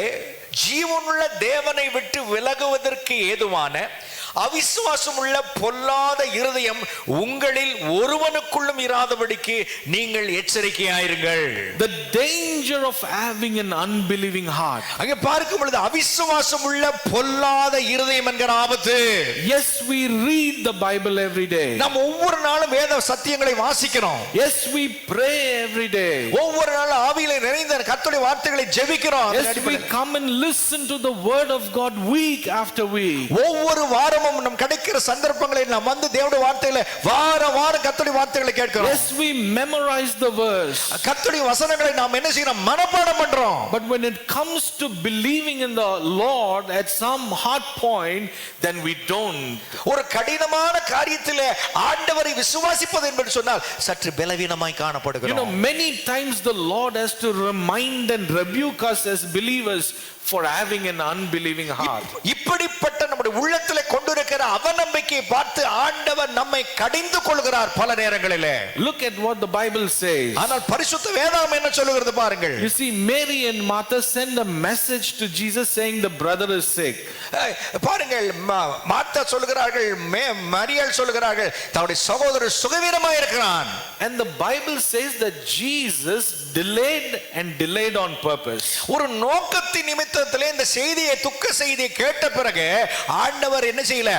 ஜீவனுள்ள தேவனை விட்டு விலகுவதற்கு ஏதுவான அவிசுவாசம் உள்ள பொல்லாத இருதயம் உங்களில் ஒருவனுக்குள்ளும் இராதபடிக்கு நீங்கள் எச்சரிக்கையாயிருங்கள். The danger of having an unbelieving heart. அங்கே பார்க்கும் பொழுது அவிசுவாசம் உள்ள பொல்லாத இருதயம் என்கிற ஆபத்து. Yes, we read the Bible every day. நாம் ஒவ்வொரு நாளும் வேத சத்தியங்களை வாசிக்கிறோம். Yes, we pray every day. ஒவ்வொரு நாளும் ஆவியிலே நிறைந்த கர்த்தருடைய வார்த்தைகளை ஜெபிக்கிறோம். Yes, we come and listen to the word of God week after week. ஒவ்வொரு வாரமும் நம் கிடைக்கிற சந்தர்ப்பங்களில் நாம் வந்து தேவனுடைய வார்த்தைகளை வாரம் கர்த்தருடைய வார்த்தைகளை கேட்கிறோம். Yes, we memorize the verse. கர்த்தருடைய வசனங்களை நாம் என்ன செய்யறோம்? மனப்பாடம் பண்றோம். But when it comes to believing in the Lord at some hard point, then we don't. ஒரு கடினமான காரியத்திலே ஆண்டவரை விசுவாசிப்பது என்று சொன்னால் சற்று பலவீனமாய் காணப்படுகிறோம். You know, many times the Lord has to remind and rebuke us as believers for having an unbelieving heart. இப்படிப்பட்ட நம்முடைய உள்ளத்திலே கொண்டிருக்கிற அவநம்பிக்கையை பார்த்து ஆண்டவர் நம்மை கடிந்து கொள்கிறார் பல நேரங்களிலே. Look at what the Bible says. ஆனால் பரிசுத்த வேதம் என்ன சொல்லுகிறது பாருங்கள். You see, Mary and Martha send a message to Jesus saying the brother is sick. பாருங்கள், மார்த்தா சொல்கிறார்கள், மரியாள் சொல்கிறார்கள், தன்னுடைய சகோதரர் சுகவீனமாய் இருக்கிறான். And the Bible says that Jesus delayed on purpose. ஒரு நோக்கத்தின் நிமித்தத்திலே இந்த செய்தியை, துக்க செய்தியை கேட்ட பிறகு ஆண்டவர் என்ன செய்யல?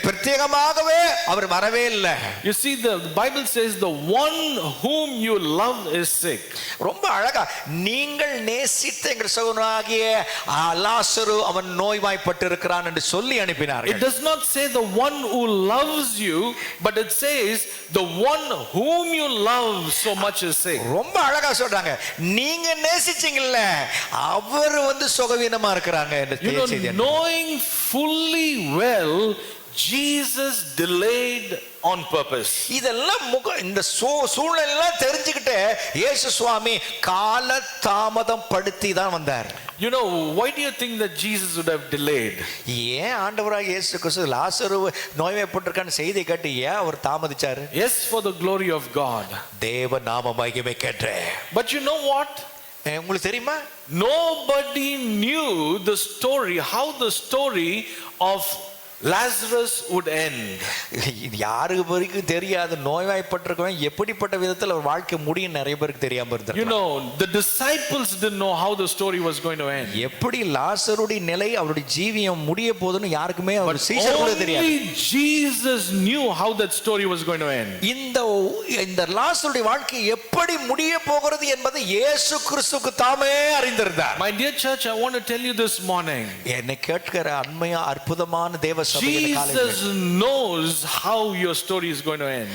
பிரத்யேகமாகவே அவர் வரவே இல்லை. You see, the Bible says the one whom you love is sick. ரொம்ப அழகா, நீங்கள் நேசித்த எங்கள் சகோதரனாகிய லாசரு அவன் நோய்வாய்ப்பட்டு இருக்கிறான் என்று சொல்லி அனுப்பினார்கள். It does not say the one who loves you, but it says the one whom you love so much is sick. ரொம்ப அழகா சொல்றாங்க, நீங்க நேசிச்சீங்கல்ல அவர் வந்து சுகவீனமா இருக்கிறாங்க என்று knowing fully well Jesus delayed on purpose. இதெல்லாம் இந்த சூழ்நிலையெல்லாம் தெரிஞ்சுக்கிட்டு இயேசு சுவாமி கால தாமதம் படுத்தி தான் வந்தார். You know, why do you think that Jesus would have delayed? ஏன் ஆண்டவராக இயேசு கிறிஸ்து லாசரு நோய்வாய்ப்பட்டிருக்கான செய்தி கேட்டு ஏன் அவர் தாமதிச்சாரு? Yes, for the glory of God. தேவ நாம மகிமை கேட்டு. But you know what? உங்களுக்கு தெரியுமா? Nobody knew the story, how the story of Lazarus would end. இது யாருக்கு வரைக்கும் தெரியாது நோய்வாய்ப்பட்டிருக்கவன் எப்படிப்பட்ட விதத்தில் அவர் வாழ்க்கை முடியும் நிறைய பேருக்கு தெரியாம இருந்தது. You know, the disciples didn't know how the story was going to end. எப்படி லாசருடைய நிலை அவருடைய ஜீவியம் முடிய போகுதுன்னு யாருக்குமே அவர் சீஷர்களுக்கு தெரியாது. Only Jesus knew how that story was going to end. இந்த லாசருடைய வாழ்க்கை எப்படி முடிய போகிறது என்பதை இயேசு கிறிஸ்துவுக்கு தாமே அறிந்திருந்தார். My dear church, I want to tell you this morning. என்னை கேட்கிற அண்மையா அற்புதமான தேவ Jesus knows how your story is going to end.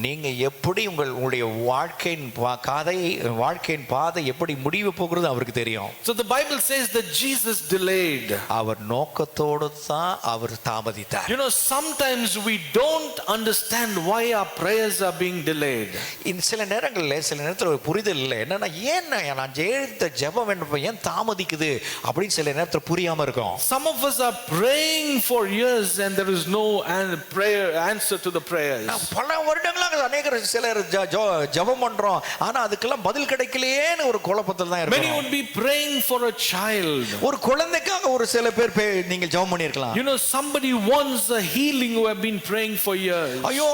நீங்க எப்படி உங்களுடைய வாழ்க்கையின் பாதை எப்படி முடிவு போகிறது அவருக்கு தெரியும். So the Bible says that Jesus delayed. அவர் நோக்கத்தோடு தான் அவர் தாமதித்தார். You know, sometimes we don't understand why our prayers are being delayed. சில நேரத்தில் ஒரு புரிதல் இல்லை. என்னன்னா ஏன் நான் ஜெயித்த ஜெபம் ஏன் தாமதிக்குது அப்படின்னு சில நேரத்தில் புரியாம இருக்கும். Some of us are praying for years and there is no answer to the prayers. பல வருடங்களாக அநேகர் சிலர் ஜெபம் பண்றோம் ஆனா அதுக்கெல்லாம் பதில் கிடைக்கலையேன்னு ஒரு குழப்பத்தில் தான் இருக்கோம். Many would be praying for a child. ஒரு குழந்தைக்காக ஒரு சில பேர் நீங்க ஜெபம் பண்ணிருக்கலாம். You know, somebody wants a healing who have been praying for years. ஐயோ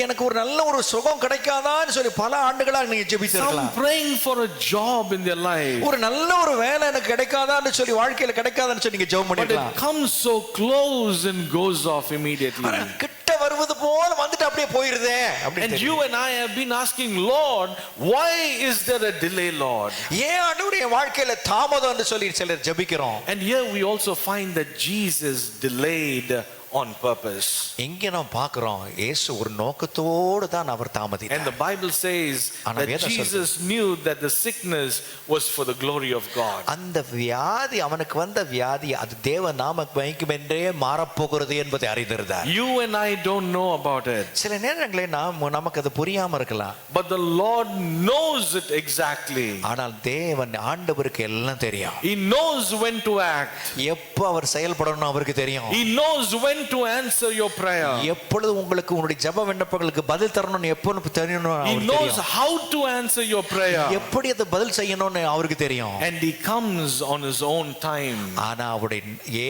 எனக்கு ஒரு நல்ல ஒரு சுகம் கிடைக்காதான்னு சொல்லி பல ஆண்டுகளாக நீங்க ஜெபிச்சிருக்கலாம். Some praying for a job in their life. ஒரு நல்ல ஒரு வேலை எனக்கு கிடைக்காதான்னு சொல்லி வாழ்க்கையில கிடைக்காதான்னு சொல்லி நீங்க ஜெபம் பண்ணிருக்கலாம். But it comes so close and goes off immediately. கிட்ட வருவது போல வந்துட்டு அப்படியே போயிருதே. And you and I have been asking, Lord, why is there a delay, Lord? ஏன் ஆண்டவரே வாழ்க்கையில தாமதம்னு சொல்லி சிலர் ஜெபிக்கிறோம். And here we also find that Jesus delayed on purpose. இங்க நாம் பார்க்கிறோம் இயேசு ஒரு நோக்கத்தோடு தான் அவர் தாமதித்தார். And the Bible says that Jesus knew that the sickness was for the glory of God. அந்த வியாதி அவனுக்கு வந்த வியாதி அது தேவ நாம மகிமைக்கென்றே மாறப்போகிறது என்பதை அறிந்திருந்தார். You and I don't know about it. சில நேரங்களில் நமக்கு அது புரியாம இருக்கலாம். But the Lord knows it exactly. ஆனால் தேவன் ஆண்டவருக்கு எல்லாம் தெரியும். He knows when to act. எப்போ அவர் செயல்படணும் அவருக்கு தெரியும். He knows when to answer your prayer. எப்பொழுது உங்களுக்கு உங்களுடைய ஜெப விண்ணப்பங்களுக்கு பதில் தரணும்னு எப்பொழுது தெரியணும் அவருக்கு தெரியும். He knows how to answer your prayer. எப்படி அதை பதில் செய்யணும்னு அவருக்கு தெரியும். And he comes on his own time. ஆனா அவருடைய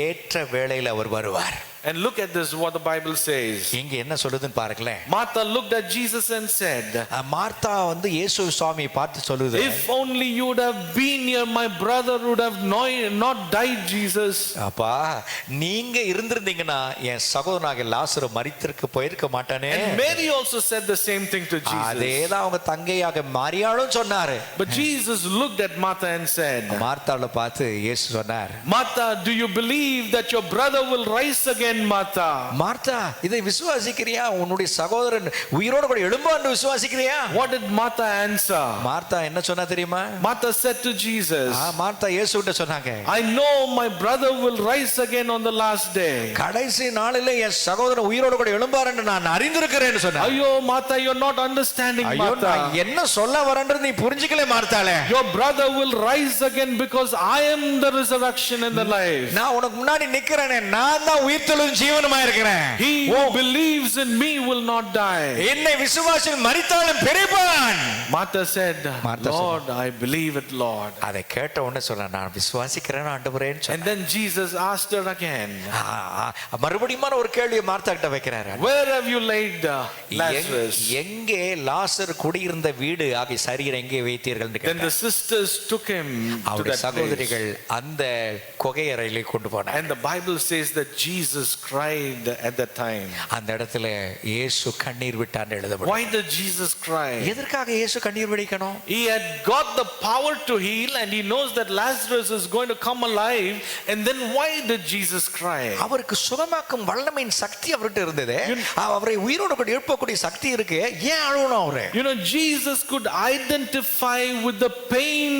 ஏற்ற வேளையில அவர் வருவார். And look at this, what the Bible says. இங்க என்ன சொல்லுதுன்னு பாருங்களேன். Martha looked at Jesus and said, Martha இயேசு சுவாமியை பார்த்து சொல்லுது, if only you would have been here, my brother would have not died, Jesus. அப்பா நீங்க இருந்திருந்தீங்கன்னா என் சகோதரனாகிய லாசரு மரித்திருக்க போயிருக்க மாட்டானே. And Mary also said the same thing to Jesus. அதேதான் அவங்க தங்கையாக மரியாளும் சொன்னாரு. But Jesus looked at Martha and said, மார்த்தாளை பார்த்து இயேசு சொன்னார், Martha, do you believe that your brother will rise again? Martha, Martha இதை விசுவாசிக்கிறியா? உன்னுடைய சகோதரன் உயிரோடு கூட எழும்பான்னு விசுவாசிக்கிறியா? What did Martha answer? Martha என்ன சொன்னா தெரியுமா? Martha said to Jesus, Martha இயேசுகிட்ட சொன்னாங்க, I know my brother will rise again on the last day. கடைசி நாளிலே என் சகோதரன் உயிரோடு கூட எழும்பாருன்னு நான் அறிந்திருக்கிறேன்னு சொன்னார். ஐயோ Martha, you're not understanding, Martha. என்ன சொல்ல வரேன்றது நீ புரிஞ்சிக்கல மார்த்தாளே. Your brother will rise again because I am the resurrection and the life. நான் உனக்கு முன்னாடி நிக்கிறேனே, நான் தான் உயிர்த்தெழும் ஜீவனுமா இருக்கிறேன். He who believes in me will not die. என்னை விசுவாசித்து மரித்தாலும் பிழைப்பான். Martha said, Lord, I believe it, Lord. அதை கேட்ட உடனே சொன்னா நான் விசுவாசிக்கிறேன் ஆண்டவரேன்னு சொன்னார். And then Jesus asked her again, மறுபடியும் ஒரு கேள்வியை மார்த்தா கிட்ட வைக்கிறாரு. Where have you laid Lazarus? எங்கே லாசர் குடியிருந்த வீடு ஆகிய சரீரம் எங்கே வைத்தீர்கள்? Then the sisters took him to that சகோதரிகள் அந்த குகையறையிலே கொண்டு போனார். And the Bible says that Jesus cried at that time. அந்த இடத்துல இயேசு கண்ணீர் விட்டான்னு எழுதப்பட்டிருக்கு. Why did Jesus cry? எதற்காக இயேசு கண்ணீர் வடிக்கணும்? He had got the power to heal and he knows that Lazarus is going to come alive, and then why did Jesus cry? அவருக்கு சுகமாக்கும் வல்லமையின் சக்தி அவர்கிட்ட இருந்தது. அவரை உயிரோடு கூட எழுப்பக்கூடிய சக்தி இருக்கு. ஏன் அழுவணும் அவரு? You know, Jesus could identify with the pain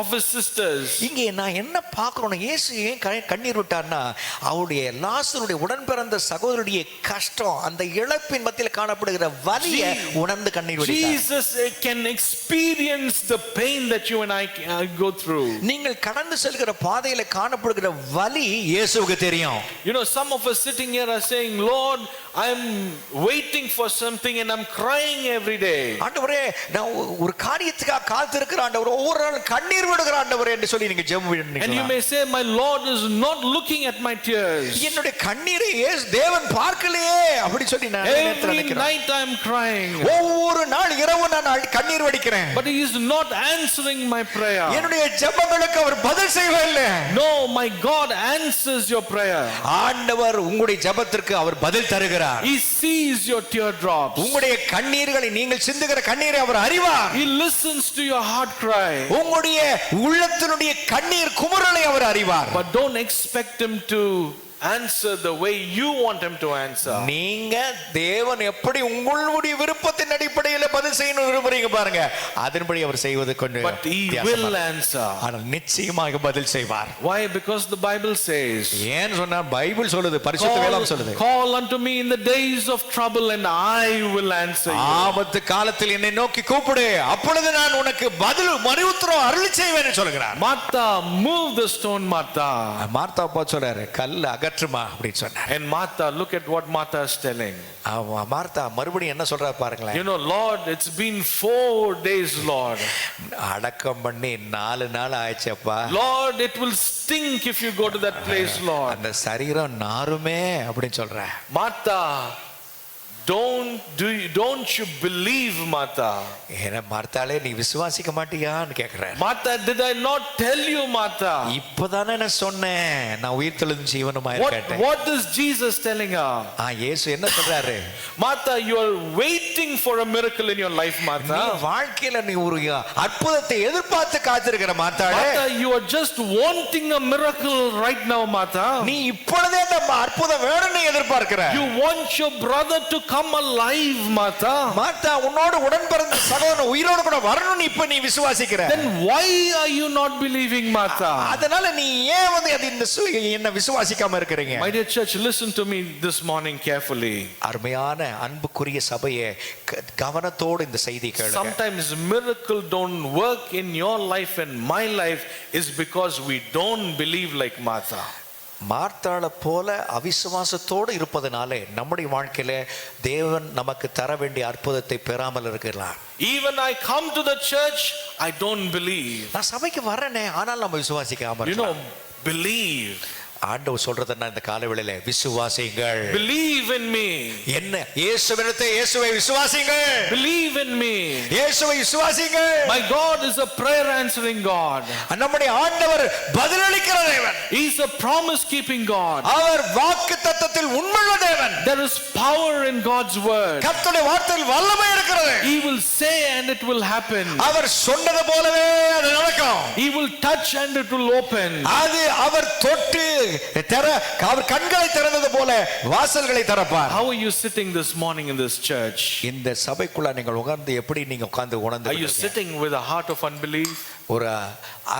of his sisters. இங்கே நான் என்ன பார்க்கறோம், இயேசு ஏன் கண்ணீர் விட்டார்னா அவருடைய லாசருடைய உடன் பிறந்த சகோதரருடைய கஷ்டம், அந்த இழப்பின் மத்தியில் காணப்படுகிற வலியை உணர்ந்து கண்ணீர் வடித்தார். Jesus can experience the pain that you and I go through. நீங்கள் கடந்து செல்கிற பாதையில காணப்படுகிற வலி இயேசுவுக்கு தெரியும். You know, some of us sitting here are saying, Lord, I'm waiting for something and I'm crying every day. ஆண்டவரே, நான் ஒரு காரியத்துக்காக காத்திருக்கிற ஆண்டவரே, ஒவ்வொரு நாளும் கண்ணீர் விடுகிற ஆண்டவரே என்று சொல்லி நீங்க ஜெபம் பண்ணுவீங்க. And you may say, my Lord is not looking at my tears. என்னுடைய கண்ணீரை தேவன் பார்க்கலையே அப்படி சொல்லி நான் Every night I'm crying. ஒவ்வொரு நாள் இரவு நான் கண்ணீர் வடிக்கிறேன். But he is not answering my prayer. என்னுடைய ஜெபங்களுக்கு அவர் பதில் செய்யவில்லை. No, my God answers your prayer. ஆண்டவர் உங்களுடைய ஜெபத்திற்கு அவர் பதில் தருகிறார். He sees your teardrops. உங்களுடைய கண்ணீர்களை நீங்கள் சிந்துகிற கண்ணீரை அவர் அறிவார். He listens to your heart cry. உங்களுடைய உள்ளத்தினுடைய கண்ணீர் குமுறலை அவர் அறிவார். But don't expect him to answer the way you want him to answer. நீங்க தேவன் எப்படி உங்களுடைய விருப்பத்தின் அடிப்படையில் பதில் செய்யணும் விரும்புறீங்க பாருங்க, அதன்படி அவர் செய்வது கொஞ்சம். But he will answer. ஆனால் நிச்சயமாக பதில் செய்வார். Why? Because the Bible says, ஏன் சொன்னா பைபிள் சொல்லுது, பரிசுத்த வேதம் சொல்லுது, call unto me in the days of trouble and I will answer you. ஆபத்து காலத்தில் என்னை நோக்கி கூப்பிடு, அப்பொழுது நான் உனக்கு பதில் மறுஉத்தரவு அருளி செய்வேன்னு சொல்கிறார். Martha, move the stone, Martha. Martha அப்பா சொல்றாரு, கல் அகற்றுமா அப்படின்னு சொன்னார். And Martha, look at what Martha is telling. Martha மறுபடியும் என்ன சொல்றா பாருங்களேன். You know, Lord, it's been 4 days, Lord. அடக்கம் பண்ணி 4 நாள் ஆயிடுச்சப்பா. Lord, it will stink if you go to that place, Lord. அந்த சரீரம் நாருமே அப்படின்னு சொல்ற. Martha, don't you believe, Martha? ஏன்னா மார்த்தாளே, நீ விசுவாசிக்க மாட்டியான்னு கேக்குறேன். Martha, did I not tell you, Martha? இப்பதானே நான் சொன்னேன், நான் உயிர் தெழுந்தும் ஜீவனுமா இருக்கேன். What is Jesus telling her? இயேசு என்ன சொல்றாரு? Martha, you are waiting for a miracle in your life, Martha. நீ வாழ்க்கையில நீ ஒரு அற்புதத்தை எதிர்பார்த்து காத்திருக்கிற மார்த்தாளே. Martha, you are just wanting a miracle right now, Martha. நீ இப்பொழுதே அந்த அற்புதம் வேணும்னு எதிர்பார்க்கிற. You want your brother to come alive, Martha. Martha, உன்னோடு உடன் பிறந்த சகோதரன் உயிரோடு கூட வரணும்னு இப்ப நீ விசுவாசிக்கிற. Then why are you not believing, Martha? அதனால நீ ஏன் என்ன விசுவாசிக்காம இருக்கறீங்க? My dear church, listen to me this morning carefully. அருமையான அன்புக்குரிய சபையே, கவனத்தோடு இந்த செய்தி கேளுங்க. Sometimes miracle don't work in your life and my life is because we don't believe like Martha. மார்த்தாளை போல அவிசுவாசத்தோடு இருப்பதனாலே நம்முடைய வாழ்க்கையில தேவன் நமக்கு தர வேண்டிய அற்புதத்தை பெறாமல் இருக்கலாம். Even I come to the church, I don't believe. நான் சபைக்கு வரேனே, ஆனால் நம்ம விசுவாசிக்காம You know, இருக்கலாம். believe. ஆண்டவர் சொல்றதுன்னா இந்த காலவேளையில விசுவாசிங்கள். Believe in me. என்ன? இயேசுவை விசுவாசிங்கள். Believe in me. இயேசுவை விசுவாசிங்கள். My God is a prayer answering God. நம்முடைய ஆண்டவர் பதிலளிக்கிற தேவன். He is a promise keeping God. அவர் வாக்குத்தத்தத்தில் உண்மையுள்ள தேவன். There is power in God's word. கர்த்தருடைய வார்த்தையில் வல்லமை இருக்கிறது. He will say and it will happen. அவர் சொன்னது போலவே அது நடக்கும். He will touch and it will open. அது அவர் தொட்டு அவர் கண்களை திறந்தது போல வாசல்களை திறப்பார். How are you sitting this morning in this church? இந்த சபைக்குள்ள நீங்கள் உட்கார்ந்து எப்படி நீங்க உட்கார்ந்து உணர்ந்து? Are you sitting with a heart of unbelief? ஒரு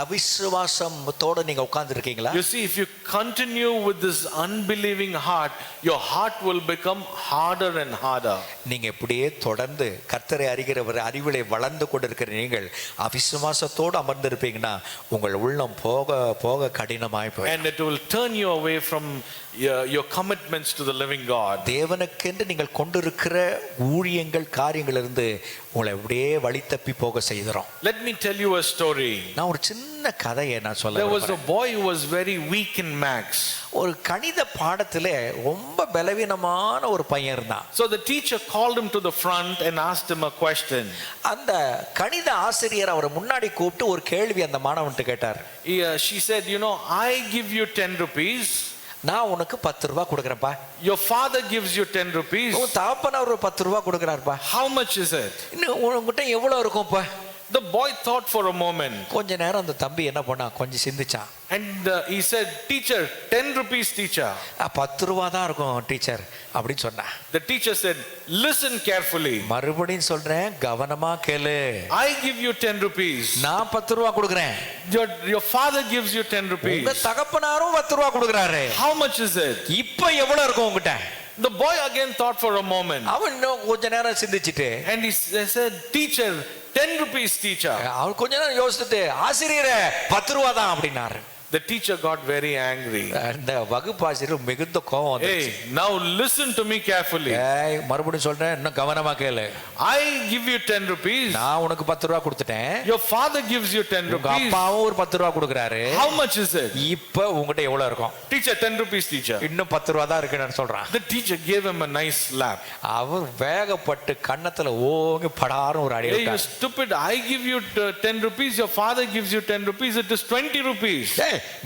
அவிசுவாசத்தோட நீங்க உட்கார்ந்து இருக்கீங்களா? You see, if you continue with this unbelieving heart, your heart will become harder and harder. நீங்க இப்படியே தொடர்ந்து கர்த்தரை அறிகிறவர் அறிவிலே வளர்ந்து கொண்டிருக்கிற நீங்கள் அவிசுவாசத்தோடு அமர்ந்து இருப்பீங்கன்னா உங்கள் உள்ளம் போக போக கடினமாய் போய், and it will turn you away from your commitments to the living God. தேவனுக்கென்று நீங்கள் கொண்டிருக்கிற ஊழியங்கள் காரியங்கள் இருந்து உங்களை அப்படியே வழி தப்பி போக செய்கிறோம். Let me tell you a story. நான் ஒரு சின்ன கதையை நான் சொல்ல. There was a boy who was very weak in maths. ஒரு கணித பாடத்திலே ரொம்ப பலவீனமான ஒரு பையன் இருந்தான். So the teacher called him to the front and asked him a question. அந்த கணித ஆசிரியர் அவரை முன்னாடி கூப்பிட்டு ஒரு கேள்வி அந்த மாணவன்கிட்ட கேட்டார். She said, you know, I give you 10 rupees. நான் உனக்கு 10 ரூபாய் கொடுக்கறேன்ப்பா. Your father gives you 10 rupees. உன் தகப்பனார் ஒரு 10 ரூபாய் கொடுக்கறாருப்பா. How much is it? இன்னும் உன்கிட்ட எவ்வளவு இருக்கும்ப்பா? The boy thought for a moment கொஞ்ச நேரம் அந்த தம்பி என்ன பண்ணா, கொஞ்சம் சிந்திச்சான். and he said, "Teacher, 10 rupees, teacher." 10 ரூபா தான் இருக்கும் டீச்சர் அப்படின்னு சொன்னா. The teacher said, "Listen carefully. மறுபடியும் சொல்றேன், கவனமா கேளு. I give you 10 rupees. நான் 10 ரூபா கொடுக்குறேன். Your father gives you 10 rupees. உங்க தகப்பனாரும் 10 ரூபா கொடுக்குறாரு. How much is it?" இப்போ எவ்வளவு இருக்கும் உங்ககிட்ட? The boy again thought for a moment அவன் இன்னும் கொஞ்ச நேரம் சிந்திச்சிட்டு, and he said, "Teacher, 10 rupees, teacher." அவன் கொஞ்ச நேரம் யோசிச்சுட்டு, ஆசிரியரே 10 ரூபா தான் அப்படின்னாரு. The teacher got very angry. அந்த வகுப்பாசிரியர் மிகுந்த கோபம் வந்துச்சு. Hey, now listen to me carefully. மறுபடியும் சொல்றேன், இன்னும் கவனமா கேளு. I give you 10 rupees. நான் உனக்கு 10 ரூபா கொடுத்துட்டேன். Your father gives you 10 உங்க rupees. அப்பாவும் ஒரு 10 ரூபா கொடுக்குறாரு. How much is it? இப்போ உங்ககிட்ட எவ்வளவு இருக்கும்? Teacher, 10 rupees, teacher. இன்னும் 10 ரூபா தான் இருக்குன்னு சொல்றான். The teacher gave him a nice slap. அவர் வேகப்பட்டு கன்னத்துல ஓங்கி படாரும் ஒரு அடி Hey, you விட்டார். stupid. I give you 10 rupees. Your father gives you 10 rupees. It is 20 rupees.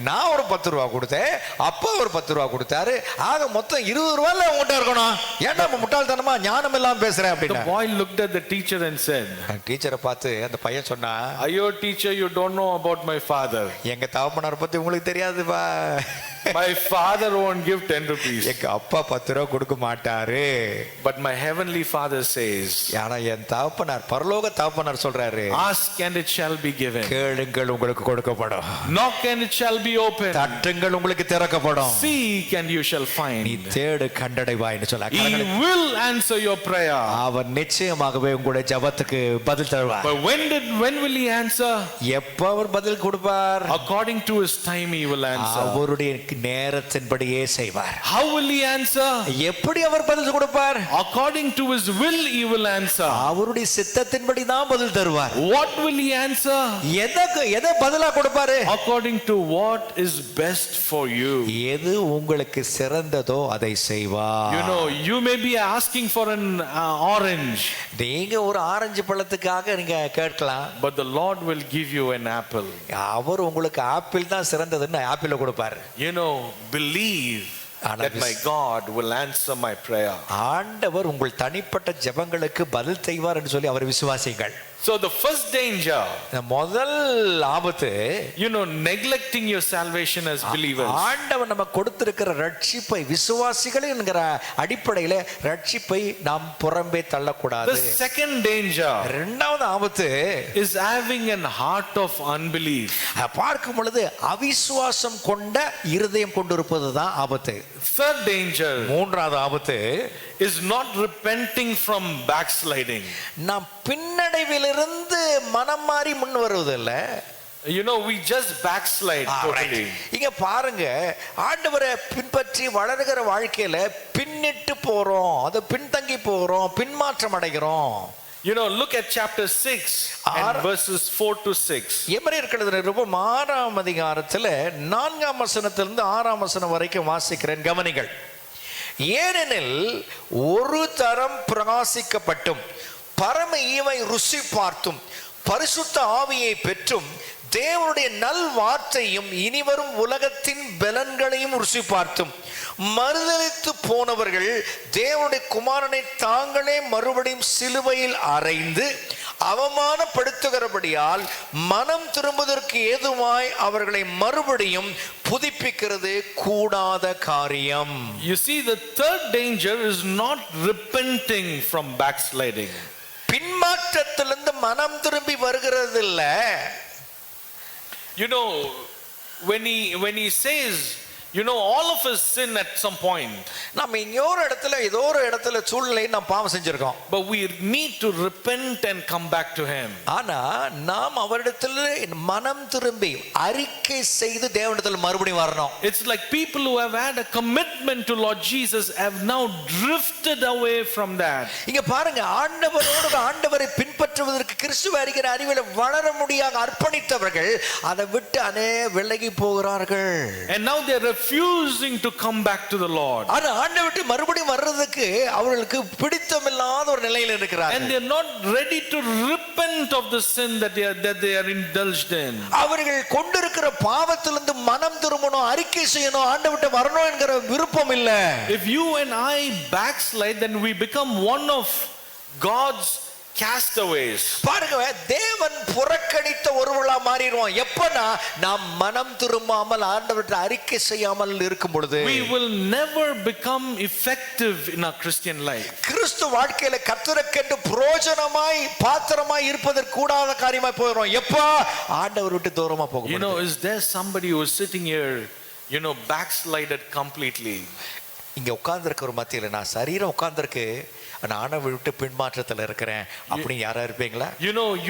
நான் ஒரு 10 ரூபா கொடுத்தேன், அப்பா ஒரு 10 ரூபா கொடுத்தாரு, ஆக மொத்தம் 20 ரூபாய்ல உங்ககிட்ட இருக்கணும். ஏன்டா முட்டாள்தனமா ஞானம் எல்லாம் பேசுறேன் The அப்படின்னா. boy looked at the teacher and said, டீச்சரை பார்த்து அந்த பையன் சொன்னா, "Ayo, teacher, you don't know about my father. எங்க தகப்பனார் பத்தி உங்களுக்கு தெரியாதுப்பா. My father won't give 10 rupees. எங்க அப்பா 10 ரூபா கொடுக்க மாட்டாரு. But my heavenly father says, ஆனா என் தகப்பனார், பரலோக தகப்பனார் சொல்றாரு, ask and it shall be given. கேளுங்கள் உங்களுக்கு கொடுக்கப்படும். Knock and it shall be open. தட்டுங்கள் உங்களுக்கு திறக்கப்படும். Seek and you shall நீ find. தேடு கண்டடைவாய்னு சொல்ல. He will answer your prayer. அவர் நிச்சயமாகவே உங்களுடைய ஜெபத்துக்கு பதில் தருவார். But when will he answer? எப்ப அவர் பதில் கொடுப்பார்? According to his time he will answer. அவருடைய நேரத்தின்படியே செய்வார். How will he answer? எப்படி அவர் பதில் கொடுப்பார்? According to his will he will answer. அவருடைய சித்தத்தின்படி தான் பதில் தருவார். What will he answer? எதை பதிலா கொடுப்பாரு? According to what is best for you. எது உங்களுக்கு சிறந்ததோ அதை செய்வார். You know, you may be asking for an orange. நீங்க ஒரு ஆரஞ்சு பழத்துக்காக நீங்க கேட்கலாம். But the Lord will give you an apple. அவர் உங்களுக்கு ஆப்பிள் தான் சிறந்ததுன்னு ஆப்பிள கொடுப்பார். You know, believe that my God will answer my prayer. ஆண்டவர் உங்கள் தனிப்பட்ட ஜெபங்களுக்கு பதில் செய்வார் என்று சொல்லி அவர் விசுவாசிங்கள். So the first danger, முதல் ஆபத்து, you know, neglecting your salvation as believers. ஆண்டவர் நமக்கு கொடுத்திருக்கிற ரட்சிப்பை, விசுவாசிகள் என்கிற அடிப்படையில் ரட்சிப்பை நாம் புறம்பே தள்ளக்கூடாது. The second danger, இரண்டாவது ஆபத்து, is having an heart of unbelief. பார்க்கும் பொழுது அவிசுவாசம் கொண்ட இருதயம் கொண்டிருப்பது தான் ஆபத்து. Third danger, மூன்றாவது ஆபத்து, is not repenting from backsliding. நாம் பின்னடைவிலிருந்து மனம் மாறி முன் வருவதில்லை. You know, we just backslide totally. இங்க பாருங்க, ஆண்டவரை பின்பற்றி வளர்கிற வாழ்க்கையில பின்னிட்டு போறோம், அது பின்தங்கி போறோம், பின்மாற்றம் அடைகிறோம். You know, look at chapter 6 and verses 4 to 6. எபிரேயர் நிருபம் 6ஆம் அதிகாரத்துல 4ஆம் வசனத்திலிருந்து 6ஆம் வசனம் வரைக்கும் வாசிக்கிறேன், கவனிங்கள். ஏனெனில் ஒரு தரம் பிரகாசிக்கப்பட்டும் பரம ஈவை ருசி பார்த்தும் பரிசுத்த ஆவியை பெற்றும் தேவனுடைய நல் வார்த்தையும் இனிவரும் உலகத்தின் பலன்களையும் ருசி பார்த்தும் மறுதலித்து போனவர்கள் தேவனுடைய குமாரனை தாங்களே மறுபடியும் சிலுவையில் அறைந்து அவமானப்படுத்துகிறபடியால் மனம் திரும்புவதற்கு ஏதுவாய் அவர்களை மறுபடியும் புதுப்பிக்கிறது கூடாத காரியம். You see, the third danger is not repenting from backsliding. பின்மாற்றத்திலிருந்து மனம் திரும்பி வருகிறது இல்ல. You know, when he says, you know, all of us sin at some point. நாம இன்னொரு இடத்துல ஏதோ ஒரு இடத்துல சூழ்நிலையை நாம் பாவம் செஞ்சிருக்கோம். But we need to repent and come back to him. ஆனா நாம் அவரிடத்துல மனம் திரும்பி அறிக்கை செய்து தேவனிடத்தில் மறுபடியும் வரணும். It's like people who have had a commitment to Lord Jesus have now drifted away from that. இங்க பாருங்க, ஆண்டவரை பின்பற்றுவதற்கு கிறிஸ்துவை அறிகிற அறிவில் வளர முடியாத அர்ப்பணித்தவர்கள் அதை விட்டு விலகி போகிறார்கள். And now they are refusing to come back to the Lord. ஆனா ஆண்டவரை விட்டு மறுபடியும் வர்றதுக்கு அவர்களுக்கு பிடித்தமில்லாத ஒரு நிலையில் இருக்கிறார்கள். And they are not ready to repent of the sin that they are indulged in. அவர்கள் கொண்டிருக்கிற பாவத்திலிருந்து மனம் திரும்பணும், அறிக்கை செய்யணும், ஆண்டவர்ட்ட வரணும் என்கிற விருப்பம் இல்ல. If you and I backslide, then we become one of God's castaways. பாருங்க, தேவன் புறக்கணித்த ஒருவளா மாறிடுவோம் எப்பனா நாம் மனம் திரும்பாமல் ஆண்டவர்கிட்ட அறிக்கை செய்யாமல் இருக்கும் பொழுது. We will never become effective in our Christian life. கிறிஸ்து வாழ்க்கையில கர்த்தருக்கென்று பிரயோஜனமாய் பாத்திரமாய் இருப்பதற்கு கூடாத காரியமாய் போயிடும் எப்ப ஆண்டவர் விட்டு தூரமா போகும். You know, is there somebody who is sitting here, backslided completely? இங்க உட்கார்ந்துருக்க ஒரு மத்தியில நான் சரீரம் உட்கார்ந்துருக்கு, நான் ஆண்டவரை விட்டு பின்மாற்றத்துல இருக்கிறேன் அப்படின்னு யாரா இருப்பீங்களா?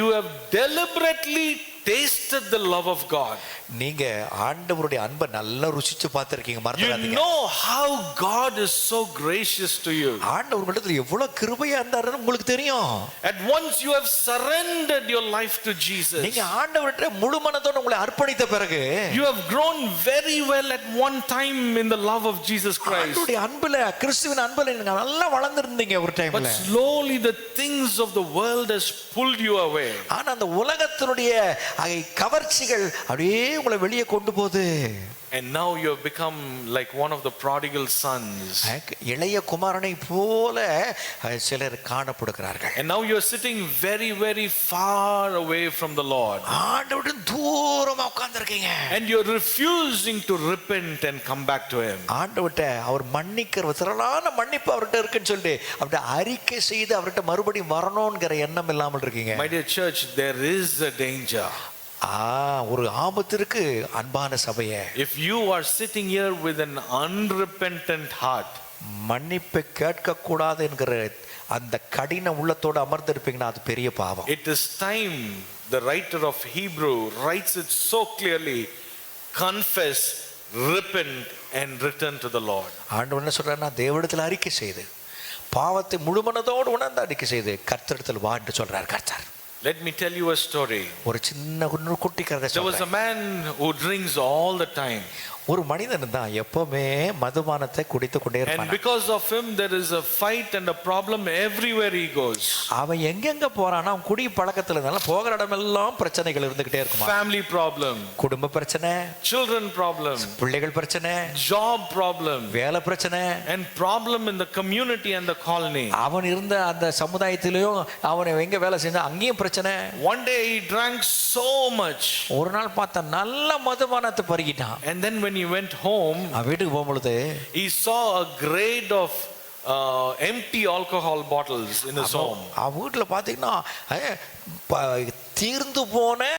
You have deliberately tasted the love of God. நீங்க ஆண்டவருடைய அன்பை நல்லா ருசிச்சு பார்த்திருக்கீங்க, மறந்துடாதீங்க. You know how God is so gracious to you. ஆண்டவர் உங்களிடத்துல எவ்வளவு கிருபையா இருந்தாருன்னு உங்களுக்கு தெரியும். At once you have surrendered your life to Jesus. நீங்க ஆண்டவர்கிட்ட முழு மனதோட உங்களை அர்ப்பணித்த பிறகு you have grown very well at one time in the love of Jesus Christ. ஆண்டவருடைய அன்புல, கிறிஸ்துவின் அன்புல நீங்க நல்லா வளர்ந்திருந்தீங்க ஒரு டைம்ல. But slowly the things of the world has pulled you away. ஆனா அந்த உலகத்தினுடைய கவர்ச்சிகள் அப்படியே உங்களை வெளியே கொண்டு போகுது. And now you have become like one of the prodigal sons. இளைய குமாரனை போல சிலர் காணப்படுகிறார்கள். And now you are sitting very very far away from the Lord. ஆண்டவரிடம் தூரமா உட்கார்ந்திருக்கீங்க. And you are refusing to repent and come back to him. ஆண்டவர்ட்ட அவர் மன்னிக்கிற திரளான மன்னிப்பு அவர்கிட்ட இருக்குன்னு சொல்லிட்டு அப்படி அறிக்கை செய்து அவர்கிட்ட மறுபடியும் வரணும்ங்கிற எண்ணம் இல்லாமல் இருக்கீங்க. My dear church, there is a danger. ஒரு ஆபத்து இருக்கு அன்பான சபையே. If you are sitting here with an unrepentant heart, மன்னிப்பை கேட்க கூடாது என்கிற அந்த கடின உள்ளத்தோடு அமர்ந்திருப்பீங்கன்னா அது பெரிய பாவம். It is time, the writer of Hebrew writes it so clearly, confess, repent and return to the Lord. ஆண்டவர் என்ன சொல்றாருன்னா, தேவனிடத்தில் அறிக்கை செய்து பாவத்தை முழுமனதோடு உணர்ந்து அறிக்கை செய்து கர்த்தரிடத்தில் வா என்று சொல்றார் கர்த்தர். Let me tell you a story. ஒரு சின்ன குட்டி கதை சொல்றேன். There was a man who drinks all the time. ஒரு மனிதன் தான் எப்பவுமே மதுபானத்தை குடித்து கொண்டே இருப்பான். And because of him there is a fight and a problem everywhere he goes. அவன் எங்கெங்க போறானா, அவன் குடி பழக்கத்துல இருந்தால போகிற இடமெல்லாம் பிரச்சனைகள் இருந்துகிட்டே இருக்குமா. Family problem, குடும்ப பிரச்சனை, children problem, பிள்ளைகள் பிரச்சனை, job problem, வேலை பிரச்சனை, and problem in the community and the colony. அவன் இருந்த அந்த சமுதாயத்திலயும் அவன் எங்க வேலை செஞ்சா அங்கேயும் பிரச்சனை. One day he drank so much. ஒரு நாள் பார்த்தா நல்ல மதுபானத்தை பருகிட்டான். And then when he went home, வீட்டுக்கு போகும்பொழுது he saw a grade of empty alcohol bottles in his home. வீட்டுல பாத்தீங்கன்னா தீர்ந்து போன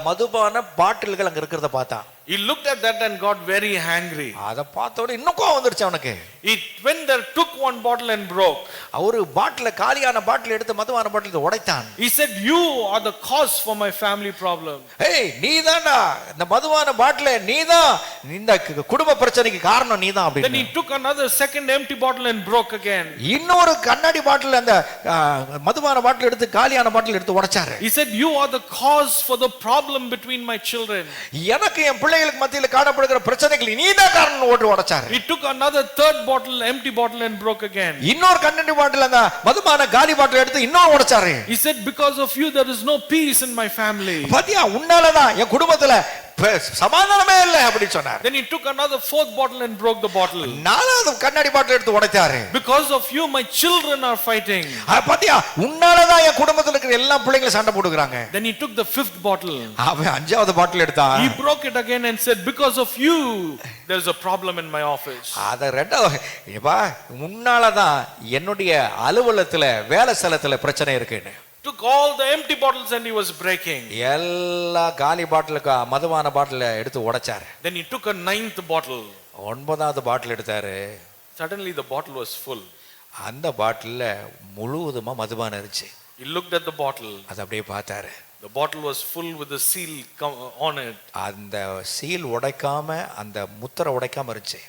மதுபான பாட்டில்கள் அங்க இருக்கிறத பார்த்தா. He looked at that and got very angry. அத பார்த்தோட இன்னும் கோவம் வந்துருச்சு அவனுக்கு. He went there, took one bottle and broke. ஒரு பாட்டில, காலியான பாட்டில் எடுத்து மதுபான பாட்டில் உடைத்தான். He said, you are the cause for my family problem. ஏய், நீதான்டா இந்த மதுபான பாட்டில, நீதான் இந்த குடும்ப பிரச்சனைக்கு காரணம் நீதான் அப்படி. Then he took another second empty bottle and broke again. இன்னொரு கண்ணாடி பாட்டில், அந்த மதுபான பாட்டில் எடுத்து, காலியான பாட்டில் எடுத்து உடைச்சாரு. He said, you are the cause for the problem between my children. எனக்கு என் பிள்ளைகளுக்கு மத்தியில காணப்படுகிற பிரச்சனைகள் நீதான் காரணம் ஓட்டு உடைச்சாரு. He took another third bottle, empty bottle and broke again. இன்னொரு கண்ணாடி பாட்டில், அந்த மதுபான காலி பாட்டில் எடுத்து இன்னொரு உடைச்சாரு. He said, because of you there is no peace in my family. பாத்தியா, உன்னாலதான் என் குடும்பத்துல சமாதானமே இல்ல அப்படி சொன்னார். Then he took another fourth bottle and broke the bottle. நாலாவது கண்ணாடி பாட்டில் எடுத்து உடைச்சாரு. Because of you my children are fighting. பாத்தியா, உன்னாலதான் என் குடும்பத்துல இருக்கிற எல்லா பிள்ளைங்களும் சண்டை போடுறாங்க. Then he took the fifth bottle. அவன் அஞ்சாவது பாட்டில் எடுத்தான். He broke it again and said, because of you there is a problem in my office. அத ரெண்டாவது, ஏப்பா உன்னாலதான் என்னுடைய அலுவலகத்துல வேலை ஸ்தலத்துல பிரச்சனை இருக்குன்னு. Took all the empty bottles and he was breaking. எல்லா காலி பாட்டிலுக்கு மதுபான பாட்டில எடுத்து உடைச்சாரு. Then he took a ninth bottle. ஒன்பதாவது பாட்டில் எடுத்தாரு. Suddenly the bottle was full. அந்த பாட்டில்ல முழுவதுமா மதுபானம் இருந்துச்சு. He looked at the bottle. அத அப்படியே பார்த்தாரு. The bottle was full with the seal on it. அந்த சீல் உடைக்காம, அந்த முத்திரை உடைக்காம இருந்துச்சு.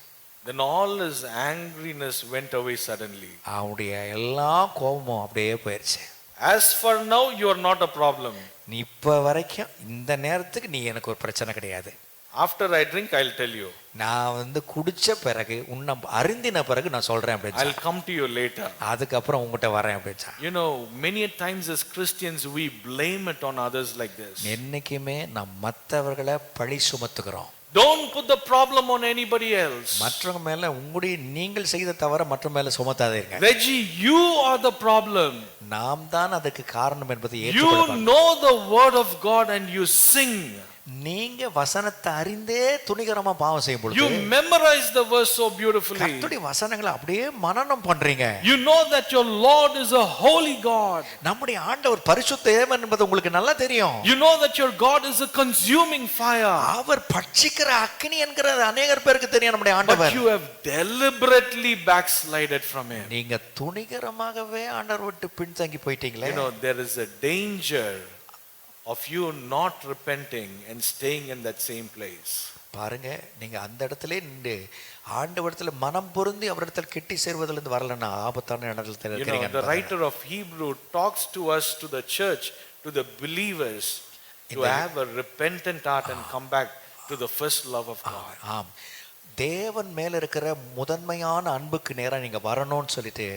Then all his angriness went away suddenly. அவனுடைய எல்லா கோபமும் அப்படியே போயிருச்சு. As for now you are not a problem. நீ இப்ப வரைக்கும் இந்த நேரத்துக்கு நீ எனக்கு ஒரு பிரச்சனை கிடையாது. After I drink I'll tell you. நான் குடிச்ச பிறகு, உன்னை அருந்தின பிறகு நான் சொல்றேன் அப்படி. I'll come to you later. அதுக்கு அப்புறம் உன்கிட்ட வரேன் அப்படி. You know, many times as Christians we blame it on others like this. என்னைக்குமே நாம் மற்றவர்களை பழி சுமத்துகிறோம். Don't put the problem on anybody else. மற்றவங்க மேல உங்களுடைய நீங்கள் செய்த தவிர மற்ற மேல சுமத்தாதீங்க. Reggie, you are the problem. நாம் தான் அதுக்கு காரணம் என்பதை You ஏற்றுக்கொள்ள. know the word of God and you sing. நீங்க வசனத்தை அறிந்தே துணிகரமா பாவம் செய்யும் பொழுது You memorize the verse so beautifully. கர்த்தருடைய வசனங்களை அப்படியே மனனம் பண்றீங்க. You know that your Lord is a holy God. நம்முடைய ஆண்டவர் பரிசுத்த தேவன் என்பது உங்களுக்கு நல்லா தெரியும். You know that your God is a consuming fire. அவர் பட்சிக்கிற அக்கினி என்கிறது அநேகர் பேருக்கு தெரியும் நம்முடைய ஆண்டவர். But you have deliberately backslided from him. நீங்க துணிகரமாகவே ஆண்டவர் விட்டு பின்தங்கி போயிட்டீங்களே. You know there is a danger of you not repenting and staying in that same place. பாருங்க, நீங்க அந்த இடத்திலே நின்று ஆண்டவரிடத்துல மனம் பொருந்தி அவரிடத்துல கெட்டி சேர்வதிலிருந்து இருந்து வரலன்னா ஆபத்தான இடத்துல இருக்கீங்க. The writer of Hebrew talks to us, to the church, to the believers, to have a repentant heart and come back to the first love of God. ஆம், தேவன் மேல இருக்கிற முதன்மையான அன்புக்கு நேரா நீங்க வரணும்னு சொல்லிட்டு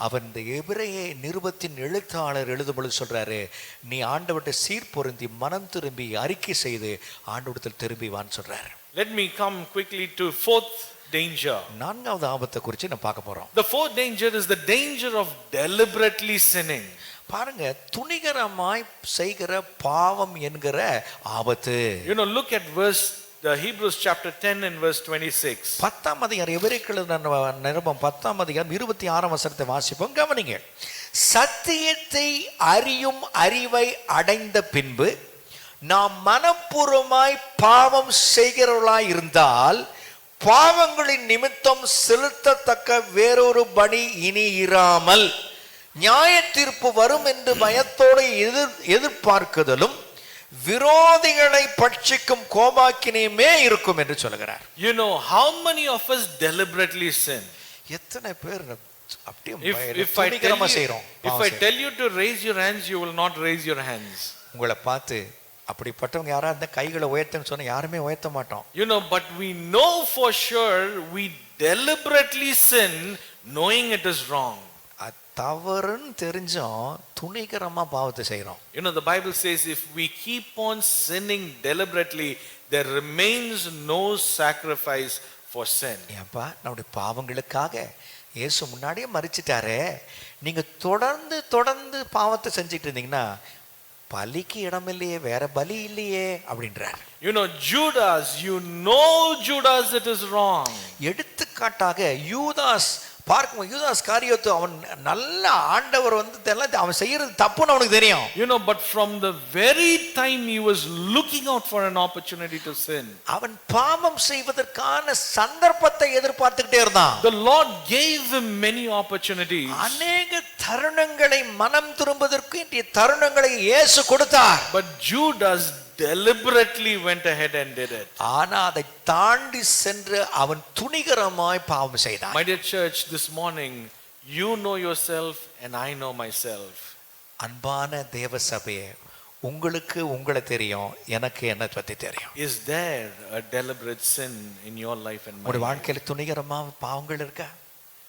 அவன் இந்த எபிரேய நிருபத்தின் எழுத்தாளர் எழுதும் பொழுது சொல்றாரு, நீ ஆண்டவர்கிட்ட சீர்பொருந்தி மனம் திரும்பி அறிக்கை செய்து ஆண்டவரிடத்தில் திரும்பி வான்னு சொல்றாரு. Let me come quickly to fourth danger. நான்காவது ஆபத்தை குறித்து நான் பார்க்க போறோம். The fourth danger is the danger of deliberately sinning. பாருங்க, துணிகரமாய் செய்கிற பாவம் என்கிற ஆபத்து. You know, look at the Hebrews chapter 10 and verse 26. 10ஆம் அதிகாரம் எபிரேயர்கள் நிருபம் 10ஆம் அதிகாரம் 26ஆம் வசனத்தை வாசிப்போம், கவனிங்க. சத்தியத்தை அறியும் அறிவை அடைந்த பின்பு நாம் மனப்பூர்வமாய் பாவம் செய்கிறவர்களாய் இருந்தால் பாவங்களின் நிமித்தம் செலுத்தத்தக்க வேறொரு பலி இனி இராமல் நியாய தீர்ப்பு வரும் என்று பயத்தோடு எதிர்பார்க்குதலும் விரோதிகளை பட்சிக்கும் கோபாக்கினையுமே இருக்கும் என்று சொல்கிறார். You know how many of us deliberately sin? எத்தனை பேர் அப்படியே if I tell you to raise your hands, you will not raise your hands. உங்களை பார்த்து அப்படிப்பட்டவங்க யாரா அந்த கைகளை உயர்த்தன்னு சொன்னா யாருமே உயர்த்த மாட்டோம். You know, but we know for sure we deliberately sin knowing it is wrong. தவறுன்னு தெரிஞ்சோம் துணிகரமா பாவத்தை செய்றோம். You know, the Bible says if we keep on sinning deliberately, there remains no sacrifice for sin. ஏன்பா, நம்முடைய பாவங்களுக்காக இயேசு முன்னாடியே மரிச்சிட்டாரே, நீங்க தொடர்ந்து தொடர்ந்து பாவத்தை செஞ்சுட்டு இருந்தீங்கன்னா பலிக்கு இடம் இல்லையே, வேற பலி இல்லையே அப்படின்றார். You know, Judas, you know Judas, it is wrong. எடுத்துக்காட்டாக யூதாஸ் பார்க்கும், யூதாஸ் காரியோத்து அவன் நல்ல ஆண்டவர் அவன் செய்யறது தப்புன்னு அவனுக்கு தெரியும். You know, but from the very time he was looking out for an opportunity to sin, அவன் பாவம் செய்வதற்கான சந்தர்ப்பத்தை எதிர்பார்த்துக்கிட்டே இருந்தான். the Lord gave him many opportunities. அநேக தருணங்களை மனம் திரும்புவதற்கு தருணங்களை இயேசு கொடுத்தார். But Judas deliberately went ahead and did it. ஆனா அதை தாண்டி சென்று அவன் துணிகரமாய் பாவம் செய்தான். My dear church, this morning you know yourself and I know myself. அன்பான தேவ சபையே, உங்களுக்கு உங்களை தெரியும், எனக்கு என்ன பத்தி தெரியும். Is there a deliberate sin in your life and my ஒரு life? வாழ்க்கையில துணிகரமா பாவங்கள் இருக்கா?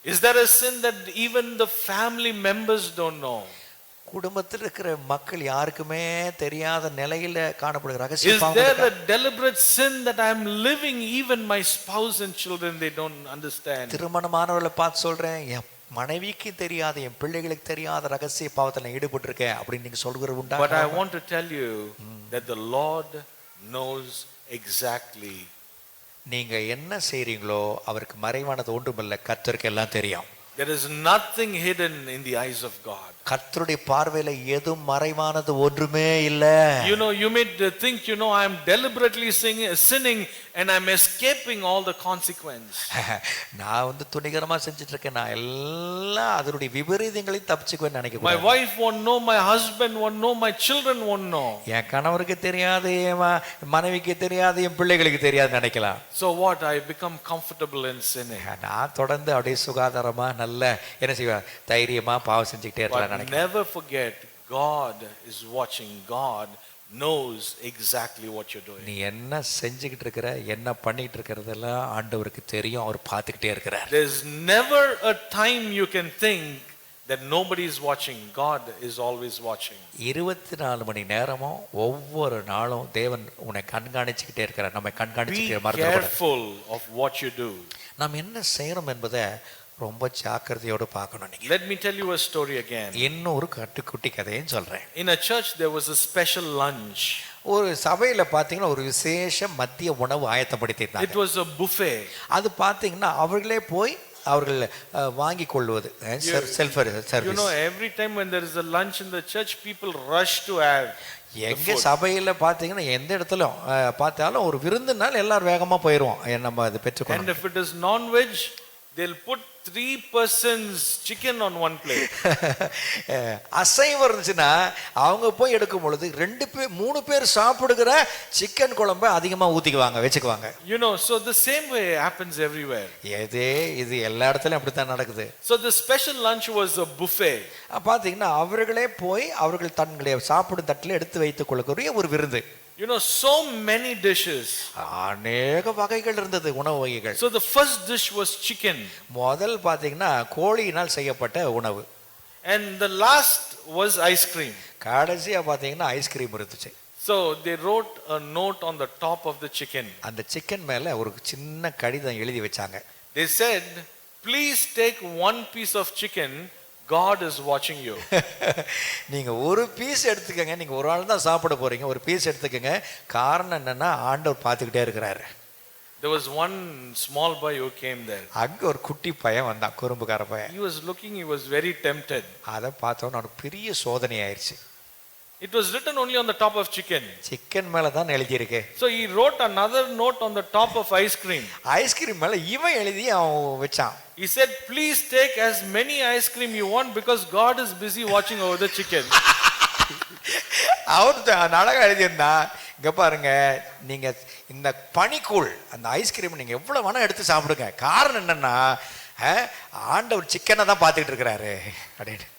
Is there a sin that even the family members don't know? குடும்பத்தில் இருக்கிற மக்கள் யாருக்குமே தெரியாத நிலையில காணப்படுகிற ரகசிய பாவம். Is there a deliberate sin that I am living, even my spouse and children they don't understand? திருமணமானவர்களை பார்த்து சொல்றேன், என் மனைவிக்கு தெரியாத, என் பிள்ளைகளுக்கு தெரியாத ரகசிய பாவத்துல நான் ஈடுபட்டு இருக்கேன் அப்படின்னு நீங்க சொல்கிறது உண்டா? But I want to tell you that the Lord knows exactly. நீங்க என்ன செய்றீங்களோ அவருக்கு மறைவானது ஒன்றுமில்லை, கர்த்தருக்கு எல்லாம் தெரியும். There is nothing hidden in the eyes of God. கர்த்தருடைய பார்வையில எதுவும் மறைவானது ஒன்றுமே இல்ல. You know, you may think, you know, I am deliberately sinning and I am escaping all the consequence. நான் துணிகரமா செஞ்சிட்டு இருக்கேன், நான் எல்லாம் அதனுடைய விபரீதங்களையும் தப்பிச்சுக்குவேன்னு நினைக்கிறேன். My wife won't know, my husband won't know, my children won't know. என் கணவருக்கு தெரியாது, என் மனைவிக்கு தெரியாது, என் பிள்ளைகளுக்கு தெரியாது நினைக்கலாம். So what? I become comfortable in sinning. நான் தொடர்ந்து அப்படியே சுகாதாரமா நல்ல என்ன செய்வ தைரியமா பாவம் செஞ்சுக்கிட்டே இருக்கலாம் நினைக்கிறேன். Never forget, God is watching. God knows exactly what you're doing. நீ என்ன செஞ்சுக்கிட்டு இருக்கிற, என்ன பண்ணிட்டு இருக்கிறதெல்லாம் ஆண்டவருக்கு தெரியும், அவர் பார்த்துக்கிட்டே இருக்கிறார். There's never a time you can think that nobody is watching. God is always watching. 24 மணி நேரமும் ஒவ்வொரு நாளும் தேவன் உன்னை கண்காணிச்சுக்கிட்டே இருக்கிறார். நம்ம Be கண்காணிச்சுக்கிட்டே மறந்துடக்கூடாது. careful of what you do. நாம் என்ன செய்யறோம் என்பதை ரொம்ப ஜாக்கிரதையோடு பார்க்கணும். நீங்க Let me tell you a story again. இன்னொரு குட்டி கதையும் சொல்றேன். In a church there was a special lunch. ஒரு சபையில பாத்தீங்கன்னா ஒரு விசேஷ மதிய உணவு It ஆயத்தப்படுத்திட்டாங்க. was a buffet. அது பாத்தீங்கன்னா அவர்களே போய் அவர்கள் வாங்கி கொள்வது self You service. know, every time when there is a lunch in the church, people rush to have the எங்க food. சபையில பாத்தீங்கன்னா எந்த இடத்துலயும் பார்த்தாலும் ஒரு விருந்துனால எல்லாரும் வேகமா போயிருவோம் நம்ம அதை And பெற்றுக்கொள்ளணும். if it is non-veg, they'll put 3 persons chicken on one plate. அசைவம் இருந்துச்சுன்னா அவங்க போய் எடுக்கும் பொழுது 3 பேர் சாப்பிடுகிற சிக்கன் குழம்பை அதிகமா ஊத்திக்குவாங்க வச்சுக்குவாங்க. You know, so the same way happens everywhere. இது எல்லா இடத்துலயும் அப்படித்தான் நடக்குது. So the special lunch was a buffet. பாத்தீங்கன்னா அவர்களே போய் அவர்கள் தங்களுடைய சாப்பிடும் தட்டில் எடுத்து வைத்துக் கொள்ளக்கூடிய ஒரு விருந்து. You know, so many dishes. அநேக வகைகள் இருந்தது, உணவு வகைகள். So the first dish was chicken. முதல் பாத்தீங்கன்னா கோழியினால் செய்யப்பட்ட உணவு. And the last was ice cream. கடைசியா பாத்தீங்கன்னா ஐஸ்கிரீம் இருந்துச்சு. So they wrote a note on the top of the chicken. அந்த சிக்கன் மேல ஒரு சின்ன கடிதம் எழுதி வச்சாங்க. They said, please take 1 piece of chicken. God is watching you. நீங்க ஒரு பீஸ் எடுத்துக்கங்க, நீங்க ஒரு ஆள் தான் சாப்பிட போறீங்க, ஒரு பீஸ் எடுத்துக்கங்க. காரணம் என்னன்னா ஆண்டவர் பார்த்துக்கிட்டே இருக்கிறாரு. There was one small boy who came there. அங்க ஒரு குட்டி பையன் வந்தான், குறும்புக்கார பையன். He was looking, he was very tempted. அதை பார்த்தோன்னு ஒரு பெரிய சோதனை ஆயிடுச்சு. It was written only on the top of chicken. Chicken மேல தான் எழுதி இருக்கு. So he wrote another note on the top of ice cream. Ice cream மேல இவன் எழுதி அவன் வச்சான். He said, please take as many ice cream you want because God is busy watching over the chicken. அவர் அழகா எழுதியிருந்தா, இங்க பாருங்க, நீங்க இந்த பனிக்கூழ் அந்த ஐஸ்கிரீம் நீங்க எவ்வளவு வேணா எடுத்து சாப்பிடுங்க, காரணம் என்னன்னா ஆண்டவர் சிக்கனை தான் பார்த்துக்கிட்டு இருக்கிறாரு அப்படின்னு.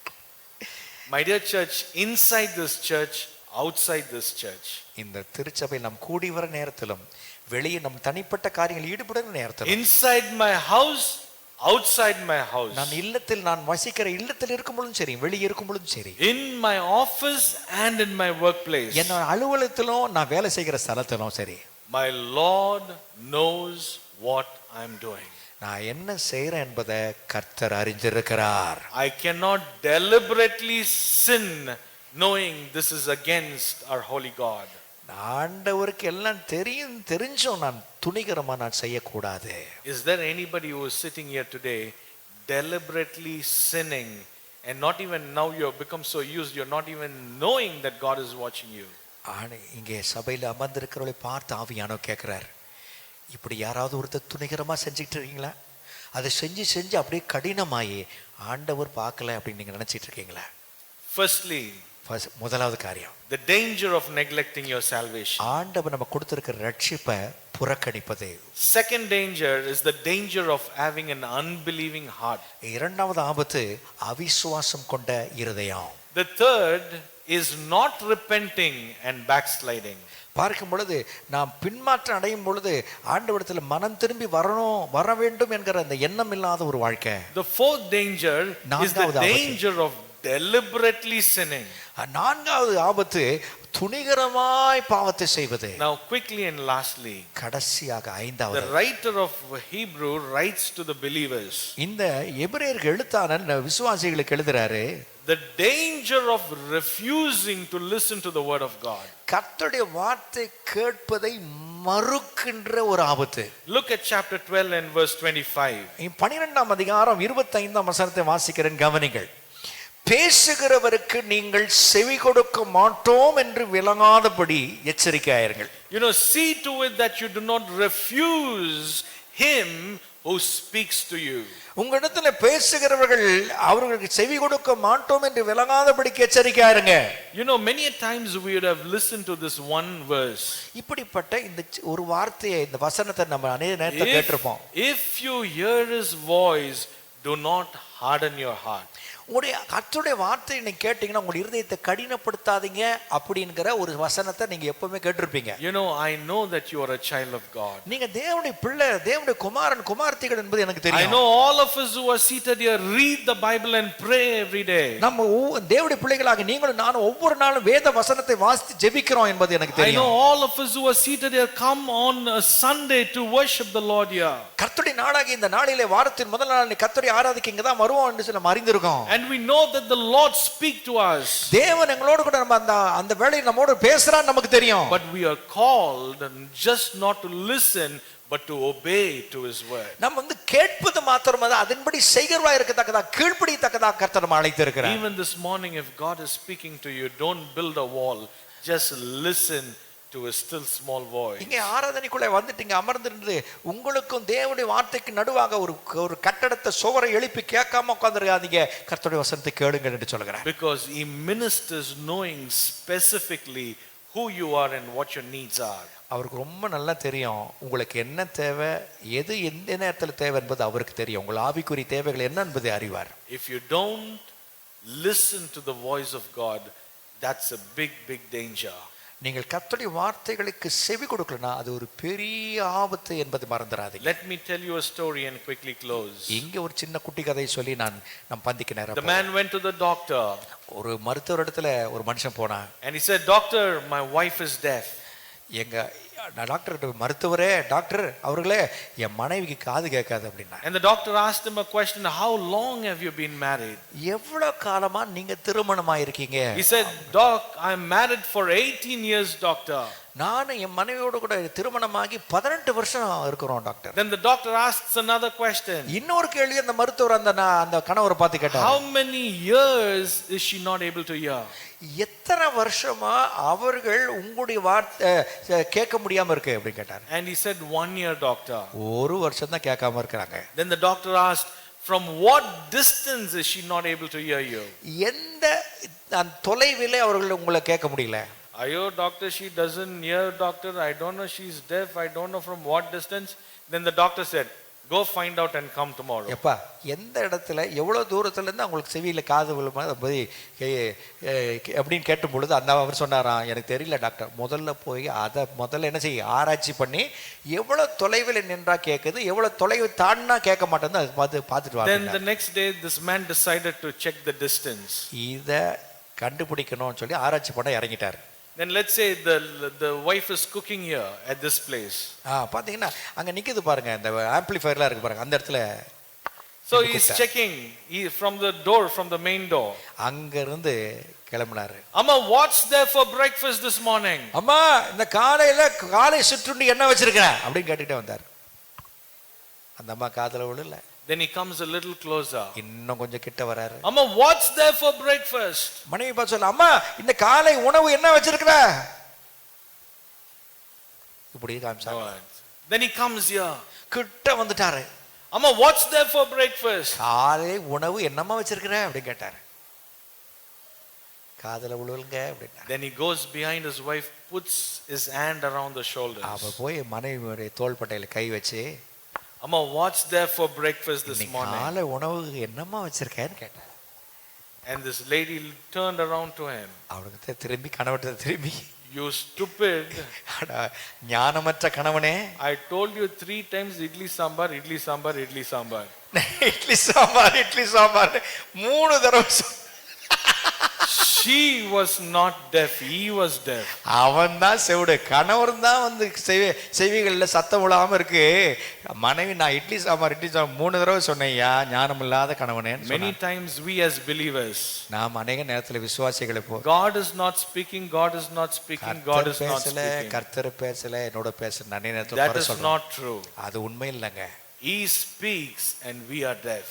My dear church, inside this church, outside this church, இந்த திருச்சபை நாம் கூடி வர நேரத்திலும் வெளியே நம் தனிப்பட்ட காரியங்கள் ஈடுபடுற நேரத்திலும், inside my house, outside my house, நான் இல்லத்தில் நான் வசிக்கிற இல்லத்தில் இருக்கும் பொழுதும் சரி, வெளியே இருக்கும் பொழுதும் சரி, in my office and in my workplace, என்னோட அலுவலகத்திலும் நான் வேலை செய்கிற ஸ்தலத்திலும் சரி, my Lord knows what I'm doing. நான் என்ன செய்யறேன் என்பதை கர்த்தர் அறிந்திருக்கிறார். I cannot deliberately sin knowing this is against our holy God. ஆண்டவருக்கு எல்லாம் தெரிஞ்சும் நான் துணிகரமா நான் செய்யக்கூடாது. Is there anybody who is sitting here today deliberately sinning and not even now you have become so used, you're not even knowing that God is watching you? இங்கே சபையில் அமர்ந்திருக்கிறவளை பார்த்து ஆவியானவர் கேட்கிறார், இப்படி யாராவது ஒருத்தர் துணிகரமா செஞ்சுட்டு இருக்கீங்களா? அதை செஞ்சு அப்படியே கடினமாயி ஆண்டவர் பார்க்கல அப்படின்னு நீங்க நினைச்சிட்டு இருக்கீங்களா? Firstly, முதலாவது காரியம், the danger of neglecting your salvation. ஆண்டவர் நம்ம கொடுத்திருக்கிற ரட்சிப்பை புறக்கணிப்பது. Second danger is the danger of having an unbelieving heart. இரண்டாவது ஆபத்து அவிசுவாசம் கொண்ட இருதயம். The third is not repenting and backsliding. பார்க்கும் பொழுது நாம் பின்மாற்றம் அடையும் பொழுது ஆண்டவரிடத்தில் மனம் திரும்பி வர வேண்டும் என்கிற அந்த எண்ணம் இல்லாத ஒரு வாழ்க்கை. The fourth danger is the danger of deliberately sinning. நான்காவது ஆபத்து துணிகரமாய் பாவத்தை செய்வது. Now quickly and lastly, கடைசியாக ஐந்தாவது, the writer of Hebrew writes to the believers. இந்த எபிரேயருக்கு எழுத்தாளர் விசுவாசிகளுக்கு எழுதுறாரு, the danger of refusing to listen to the word of God. கர்த்தருடைய வார்த்தை கேட்பதை மறுக்கின்ற ஒரு ஆபத்து. Look at chapter 12 and verse 25. 12ஆம் அதிகாரம் 25ஆம் வசனத்தை வாசிக்கிறேன், கவனிங்கள். பேசுகிறவருக்கு நீங்கள் செவி கொடுக்க மாட்டோம் என்று விளங்காதபடி எச்சரிக்கையாயிருங்கள். You know, see to it that you do not refuse him who speaks to you. உங்களிடத்துல பேசுகிறவர்கள் அவர்களுக்கு செவி கொடுக்க மாட்டோம் என்று விளங்காதபடிக்கு எச்சரிக்கையாயிருங்க. You know, many times we would have listened to this one verse. இப்படிப்பட்ட இந்த ஒரு வார்த்தையை, இந்த வசனத்தை நம்ம அநேக நேரத்துல கேட்டிருப்போம். If you hear his voice, do not harden your heart. உங்களுடைய கர்த்தருடைய வார்த்தையை நீங்க கேட்டீங்கன்னா உங்களுடைய இருதயத்தை கடினப்படுத்தாதீங்க அப்படிங்கிற ஒரு வசனத்தை நீங்க எப்பவுமே கேட்டிருப்பீங்க. You know, I know that you are a child of God. நீங்க தேவனுடைய பிள்ளை, தேவனுடைய குமாரன் குமாரத்திகள் என்பது எனக்கு I தெரியும். know all of us who are seated here read the Bible and pray every day. நம்ம தேவனுடைய பிள்ளைகளாக நீங்களும் நானும் ஒவ்வொரு நாளும் வேத வசனத்தை வாசித்து ஜெபிக்கிறோம் என்பது எனக்கு I know தெரியும். all of us who are seated here come on a Sunday to worship the Lord here. கர்த்தருடைய நாளாகிய இந்த நாளிலே வாரத்தின் முதல் நாள் நீ கர்த்தரை ஆராதிக்க இங்க தான் வருவோம் என்று நம்ம அறிந்திருக்கோம். And we know that the Lord speak to us. தேவன் எங்களோடு கூட நம்ம அந்த வேளையில் நம்மோடு பேசுறான்னு நமக்கு தெரியும். But we are called just not to listen but to obey to his word. நம்ம கேட்பது மாத்திரமல்ல அதன்படி செய்கிறவா இருக்கத்தக்கதா கீழ்ப்படியத்தக்கதா கர்த்தர் நம்மை அழைத்திருக்கிறார். Even this morning if God is speaking to you, don't build a wall, just listen to a still small voice. இங்கே ஆராதனைக்குள்ளே வந்துட்டீங்க அமர்ந்திருந்து உங்களுக்கும் தேவனுடைய வார்த்தைக்கு நடுவாக ஒரு கட்டடத்தை சுவரை எழுப்பி கேட்காம உட்கார்ந்திருக்காதீங்க, கர்த்தருடைய வசனத்தை கேளுங்க என்று சொல்கிறேன். Because he ministers knowing specifically who you are and what your needs are. அவருக்கு ரொம்ப நல்லா தெரியும் உங்களுக்கு என்ன தேவை, எது எந்த நேரத்தில் தேவை என்பது அவருக்கு தெரியும். உங்கள் ஆவிக்குரிய தேவைகள் என்ன என்பதை அறிவார். If you don't listen to the voice of God, that's a big danger. நீங்கள் கர்த்தருடைய வார்த்தைகளுக்கு செவி கொடுக்கலனா அது ஒரு பெரிய ஆபத்து என்பதை மறந்துடாதீங்க. Let me tell you a story and quickly close. இங்க ஒரு சின்ன குட்டி கதையை சொல்லி நம் பந்திக்கு நேரம். The man went to the doctor. ஒரு மருத்துவர் இடத்துல ஒரு மனுஷன் போனான். And he said, "Doctor, my wife is deaf." எங்க டாக்டர் மருத்துவரே, டாக்டர் அவர்களே என் மனைவிக்கு காது கேட்காது அப்படின்னா. And the doctor asked him a question, "How long have you been married?" எவ்வளவு காலமா நீங்க திருமணமா இருக்கீங்க? He said, "Doc, I'm married for 18 years, doctor." நான் என் மனைவியோட கூட திருமணமாகி 18 வருஷம் இருக்கிறோம் doctor. Then the doctor asks another question. இன்னொரு கேள்வி அந்த மருத்துவர் அந்த கணவரை பார்த்து கேட்டார். How many years is she not able to hear? எத்தனை வருஷமா அவர்கள் உங்களுடைய வார்த்தை கேட்க முடியாம இருக்கு அப்படி கேட்டார். And he said 1 year, doctor. ஒரு வருஷம் தான் கேட்காம இருக்காங்க. Then the doctor asked, "From what distance is she not able to hear you?" எந்த தொலைவிலே அவர்கள் உங்களை கேட்க முடியல? Ayo, doctor, she doesn't hear, doctor. I don't know, she's deaf. I don't know from what distance. Then the doctor said, "Go find out and come tomorrow." எப்பா எந்த இடத்துல எவ்வளவு தூரத்துல இருந்து அவங்களுக்கு செவியில காது விழுமா போய் அப்படின்னு கேட்டும் பொழுது அவர் சொன்னாராம், எனக்கு தெரியல டாக்டர், முதல்ல என்ன செய்ய ஆராய்ச்சி பண்ணி எவ்வளவு தொலைவில் நின்றா கேட்குது, எவ்வளவு தொலைவு தாண்டினா கேட்க மாட்டேன்னு பார்த்துட்டு வா. Then the next day this man decided to check the distance. இத கண்டுபிடிக்கணும்னு சொல்லி ஆராய்ச்சி பண்ண இறங்கிட்டார். Then let's say the wife is cooking here at this place. பாத்தீங்கன்னா அங்க நிக்குது பாருங்க, இந்த ஆம்பிளிஃபையர்லாம் இருக்கு பாருங்க, அந்த இடத்துல. So he's checking from the door, from the main door. அங்க இருந்து கிளம்பினாரு. Amma, what's there for breakfast this morning? அம்மா இந்த காலை சுற்றுண்டி என்ன வச்சிருக்க அப்படின்னு கேட்டுட்டே வந்தார். அந்த அம்மா காதுல விழல. Then he comes a little closer. இன்னும் கொஞ்சம் கிட்ட வராரு. Amma, what's there for breakfast? மனைவி பார்த்து சொல்ல, அம்மா இந்த காலை உணவு என்ன வச்சிருக்க இப்படி காமிச்சாங்க. Then he comes here. கிட்ட வந்துட்டாரு. Amma, what's there for breakfast? காலை உணவு என்னம்மா வச்சிருக்கிற அப்படி கேட்டாரு. காதுல விழுங்க அப்படின்னா. Then he goes behind his wife, puts his hand around the shoulders. அப்ப போய் மனைவியோட தோள்பட்டையில கை வச்சு, Amma, what's there for breakfast this morning? காலை உணவு என்னம்மா வச்சிருக்கேன்னு கேட்டார். And this lady turned around to him. அவருக்கு திரும்பி கணவர்கிட்ட திரும்பி, "You stupid. ஞானமற்ற கணவனே, I told you 3 times idli sambar, idli sambar, idli sambar." Idli sambar 3 தடவை. She was not deaf, he was deaf. அவன் தான் செவிடு, கணவர் தான் செவிகளில் சத்தம் விழாம இருக்கு. மனைவி நான் இட்லி சாம்பார் 3 தடவை சொன்னையா ஞானம் இல்லாத கணவனே. Many times we as believers, நாம் அநேக நேரத்துல விசுவாசிகளை God is not speaking, God is not speaking, God is not speaking. கர்த்தர் பேசல, என்னோட பேச அநேக நேரத்துல That is not true. அது உண்மை இல்லைங்க. He speaks and we are deaf.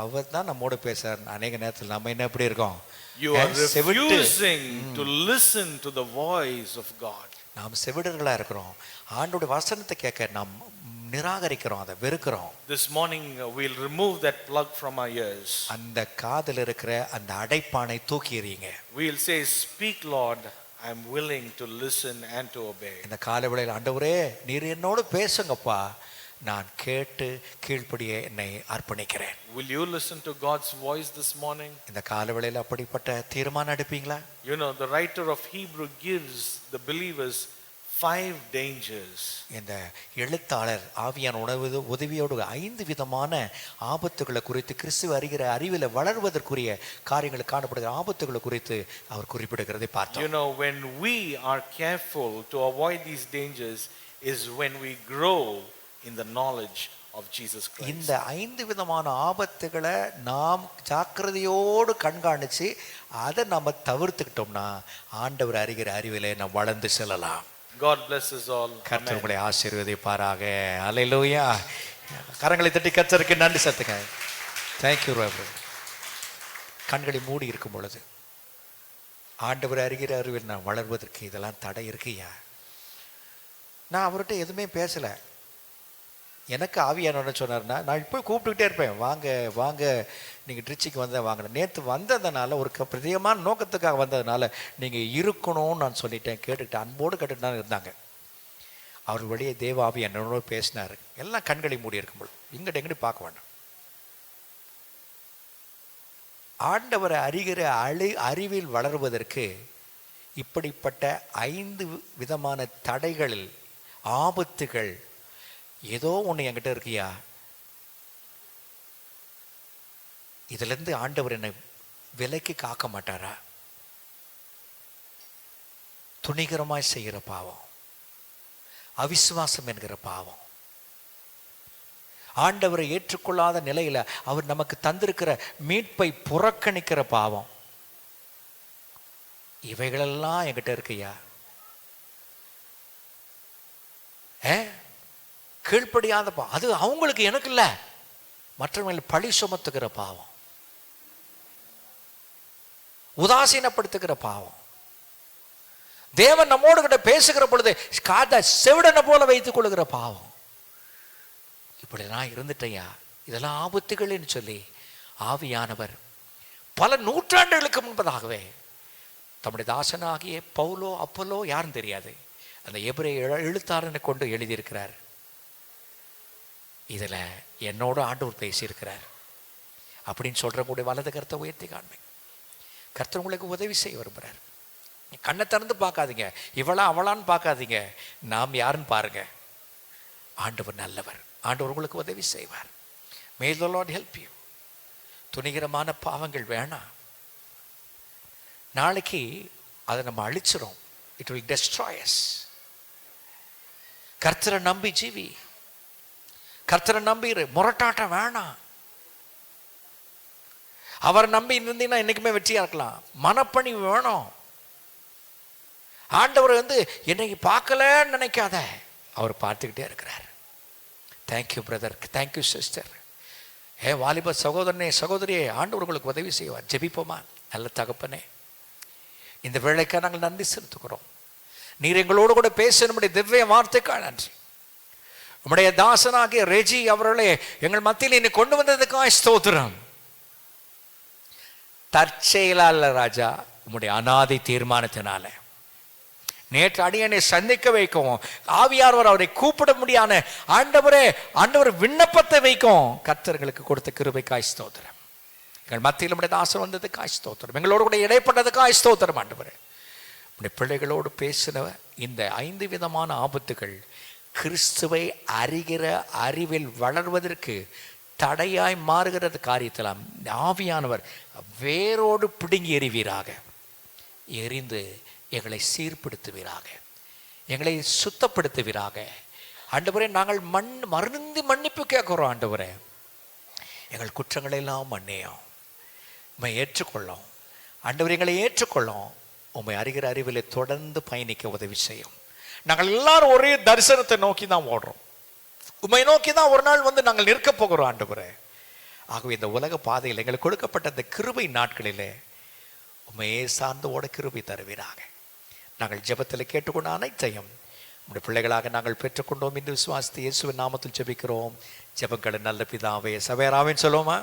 அவர் தான் நம்மோட பேசுறார். அநேக நேரத்தில் நம்ம என்ன எப்படி இருக்கோம்? You are refusing to listen to the voice of God. நாம் செவிடர்களா இருக்கிறோம். ஆண்டவருடைய வசனத்தை கேட்க நாம் நிராகரிக்கிறோம், அதை வெறுக்கிறோம். This morning we'll remove that plug from our ears. அந்த காதில் இருக்கிற அந்த அடைப்பானை தூக்கி எறியுங்க. We'll say, "Speak, Lord, I'm willing to listen and to obey." இந்த காலை வேளையில் ஆண்டவரே நீர் என்னோடு பேசுங்கப்பா, நான் கேட்டு கீழ்ப்படிய என்னை அர்ப்பணிக்கிறேன். Will you listen to God's voice this morning? இந்த காலவேளையில் அப்படிப்பட்ட தீர்மானம் எடுப்பீங்களா? You know, the writer of Hebrew gives the believers 5 dangers. இந்த எழுத்தாளர் ஆவியான உதவியோடு 5 விதமான ஆபத்துகளை குறித்து, கிறிஸ்துவ அறிகிற அறிவில் வளர்வதற்குரிய காரியங்கள் காணப்படுகிற ஆபத்துகளை குறித்து அவர் குறிப்பிடுகிறதை பார்த்தோம். You know, when we are careful to avoid these dangers is when we grow in the knowledge of Jesus Christ. இந்த 5 விதமான ஆபத்துகளை நாம் ஜாக்கிரதையோடு கண்காணிச்சு அதை நம்ம தவிர்த்துக்கிட்டோம்னா ஆண்டவர் அறிகிற அறிவிலே நாம் வளர்ந்து செல்லலாம். God bless us all. கர்த்தர் உங்களை ஆசீர்வதிப்பாராக. அல்லேலூயா. கரங்களை தட்டி கர்த்தருக்கு நன்றி செலுத்துங்க. தேங்க்யூ ரவர். கண்களை மூடி இருக்கும் பொழுது ஆண்டவர் அறிகிற அறிவில் நான் வளர்வதற்கு இதெல்லாம் தடை இருக்குயா. நான் அவர்கிட்ட எதுவுமே பேசலை. எனக்கு ஆவியானவர்னு சொன்னார்னா நான் இப்போ கூப்பிட்டுக்கிட்டே இருப்பேன், வாங்க வாங்க நீங்கள் ட்ரிச்சிக்கு வந்தால் வாங்க. நேற்று வந்ததுனால ஒரு பிரதியமான நோக்கத்துக்காக வந்ததுனால நீங்கள் இருக்கணும்னு நான் சொல்லிட்டேன். கேட்டுக்கிட்டேன், அன்போடு கேட்டுட்டு தான் இருந்தாங்க. அவர் வழியே தேவ ஆவி என்னோட பேசினார். எல்லாம் கண்களை மூடி இருக்கும்போது இங்கிட்ட எங்கிட்ட பார்க்க வேண்டாம். ஆண்டவரை அறிகிற அறிவில் வளருவதற்கு இப்படிப்பட்ட 5 விதமான தடைகளில் ஆபத்துகள் ஏதோ ஒன்று என்கிட்ட இருக்கியா, இதிலிருந்து ஆண்டவர் என்னை விலைக்கு காக்க மாட்டாரா? துணிகரமாய் செய்கிற பாவம், அவிசுவாசம் என்கிற பாவம், ஆண்டவரை ஏற்றுக்கொள்ளாத நிலையில அவர் நமக்கு தந்திருக்கிற மீட்பை புறக்கணிக்கிற பாவம், இவைகளெல்லாம் என்கிட்ட இருக்கியா? கீழ்ப்படியாத பாவம், அது அவங்களுக்கு எனக்கு இல்லை, மற்றவர்கள் பழி சுமத்துகிற பாவம், உதாசீனப்படுத்துகிற பாவம், தேவன் நம்மோடு கிட்ட பேசுகிற பொழுது காதை செவிடனை போல வைத்துக் கொள்ளுகிற பாவம், இப்படி நான் இருந்துட்டையா, இதெல்லாம் ஆபத்துகள்னு சொல்லி ஆவியானவர் பல நூற்றாண்டுகளுக்கு முன்பதாகவே தம்முடைய தாசனாகிய பவுலோ அப்போலோ யாரும் தெரியாது அந்த எபிரேய எழுத்தாளனை கொண்டு எழுதியிருக்கிறார். இதில் என்னோட ஆண்டவர் பேசியிருக்கிறார் அப்படின்னு சொல்கிறவங்களுடைய வலது கருத்தை உயர்த்தி காண்பேன். கர்த்தர் உங்களுக்கு உதவி செய்ய விரும்புகிறார். கண்ணை திறந்து பார்க்காதீங்க, இவளா அவளான்னு பார்க்காதீங்க, நாம் யாருன்னு பாருங்க. ஆண்டவர் நல்லவர், ஆண்டவர் உங்களுக்கு உதவி செய்வார். May the Lord help you. துணிகரமான பாவங்கள் வேணாம். நாளைக்கு அதை நம்ம அழிச்சிரும். It will destroy us. கர்த்தரை நம்பி ஜீவி, கர்த்தரை நம்பி முரட்டாட்டம் வேணாம். அவரை நம்பி இருந்தீங்கன்னா என்னைக்குமே வெற்றியா இருக்கலாம். மனப்பணிவு வேணும். ஆண்டவர் என்னை பார்க்கலன்னு நினைக்காத, அவர் பார்த்துக்கிட்டே இருக்கிறார். Thank you brother, thank you sister. வாலிப சகோதரனே சகோதரியே, ஆண்டவர் உங்களுக்கு உதவி செய்வார். ஜெபிப்போமா? நல்ல தகப்பனே, இந்த வேளைக்காக நாங்கள் நன்றி செலுத்துகிறோம். நீர் எங்களோடு கூட பேச நம்முடைய திவ்ய வார்த்தைக்காக நன்றி. உம்முடைய தாசனாகிய ரெஜி அவர்களே எங்கள் மத்தியில் என்னை கொண்டு வந்ததுக்காக ஸ்தோத்திரம். தற்செயலா இல்ல ராஜா, உம்முடைய அநாதி தீர்மானத்தினால நேற்று அடியனை சந்திக்க வைக்கவும், ஆவியானவர் அவரை கூப்பிட முடியாத ஆண்டவர் விண்ணப்பத்தை வைக்கும் கர்த்தர்களுக்கு கொடுத்த கிருபைக்காய் ஸ்தோத்திரம். எங்கள் மத்தியில் நம்முடைய தாசன் வந்ததுக்காய் ஸ்தோத்திரம். எங்களோடு கூட இடைப்பட்டதுக்காய் ஸ்தோத்திரம். ஆண்டவரே, உடைய பிள்ளைகளோடு பேசின இந்த 5 விதமான ஆபத்துகள் கிறிஸ்துவை அறிகிற அறிவில் வளர்வதற்கு தடையாய் மாறுகிறது காரியத்தில் ஆவியானவர் வேரோடு பிடுங்கி எறிவீராக. எரிந்து எங்களை சீர்படுத்துவீராக, எங்களை சுத்தப்படுத்துவீராக. ஆண்டவரே, நாங்கள் மறுந்து மன்னிப்பு கேட்கிறோம். ஆண்டவரே, எங்கள் குற்றங்களை எல்லாம் மன்னியும், உம்மை ஏற்றுக்கொள்ளும். ஆண்டவர் எங்களை ஏற்றுக்கொள்ளும். உம்மை அறிகிற அறிவில் தொடர்ந்து பயணிக்க உதவி செய்யும். நாங்கள் எல்லாரும் ஒரே தரிசனத்தை நோக்கி தான் ஓடுறோம். உம்மை நோக்கி தான் ஒரு நாள் நாங்கள் நிற்க போகிறோம். ஆண்டவரே, ஆகவே இந்த உலக பாதையில் எங்களுக்கு கொடுக்கப்பட்ட இந்த கிருபை நாட்களிலே உம்மையே சார்ந்து ஓட கிருபை தருவீராக. நாங்கள் ஜெபத்தில் கேட்டுக்கொண்ட அனைத்தையும் உடைய பிள்ளைகளாக நாங்கள் பெற்றுக்கொண்டோம். இந்த விசுவாசத்தை இயேசுவின் நாமத்தில் ஜெபிக்கிறோம். ஜெபங்களை நல்ல பிதாவே. சபையாராவேன்னு சொல்லுவோமா?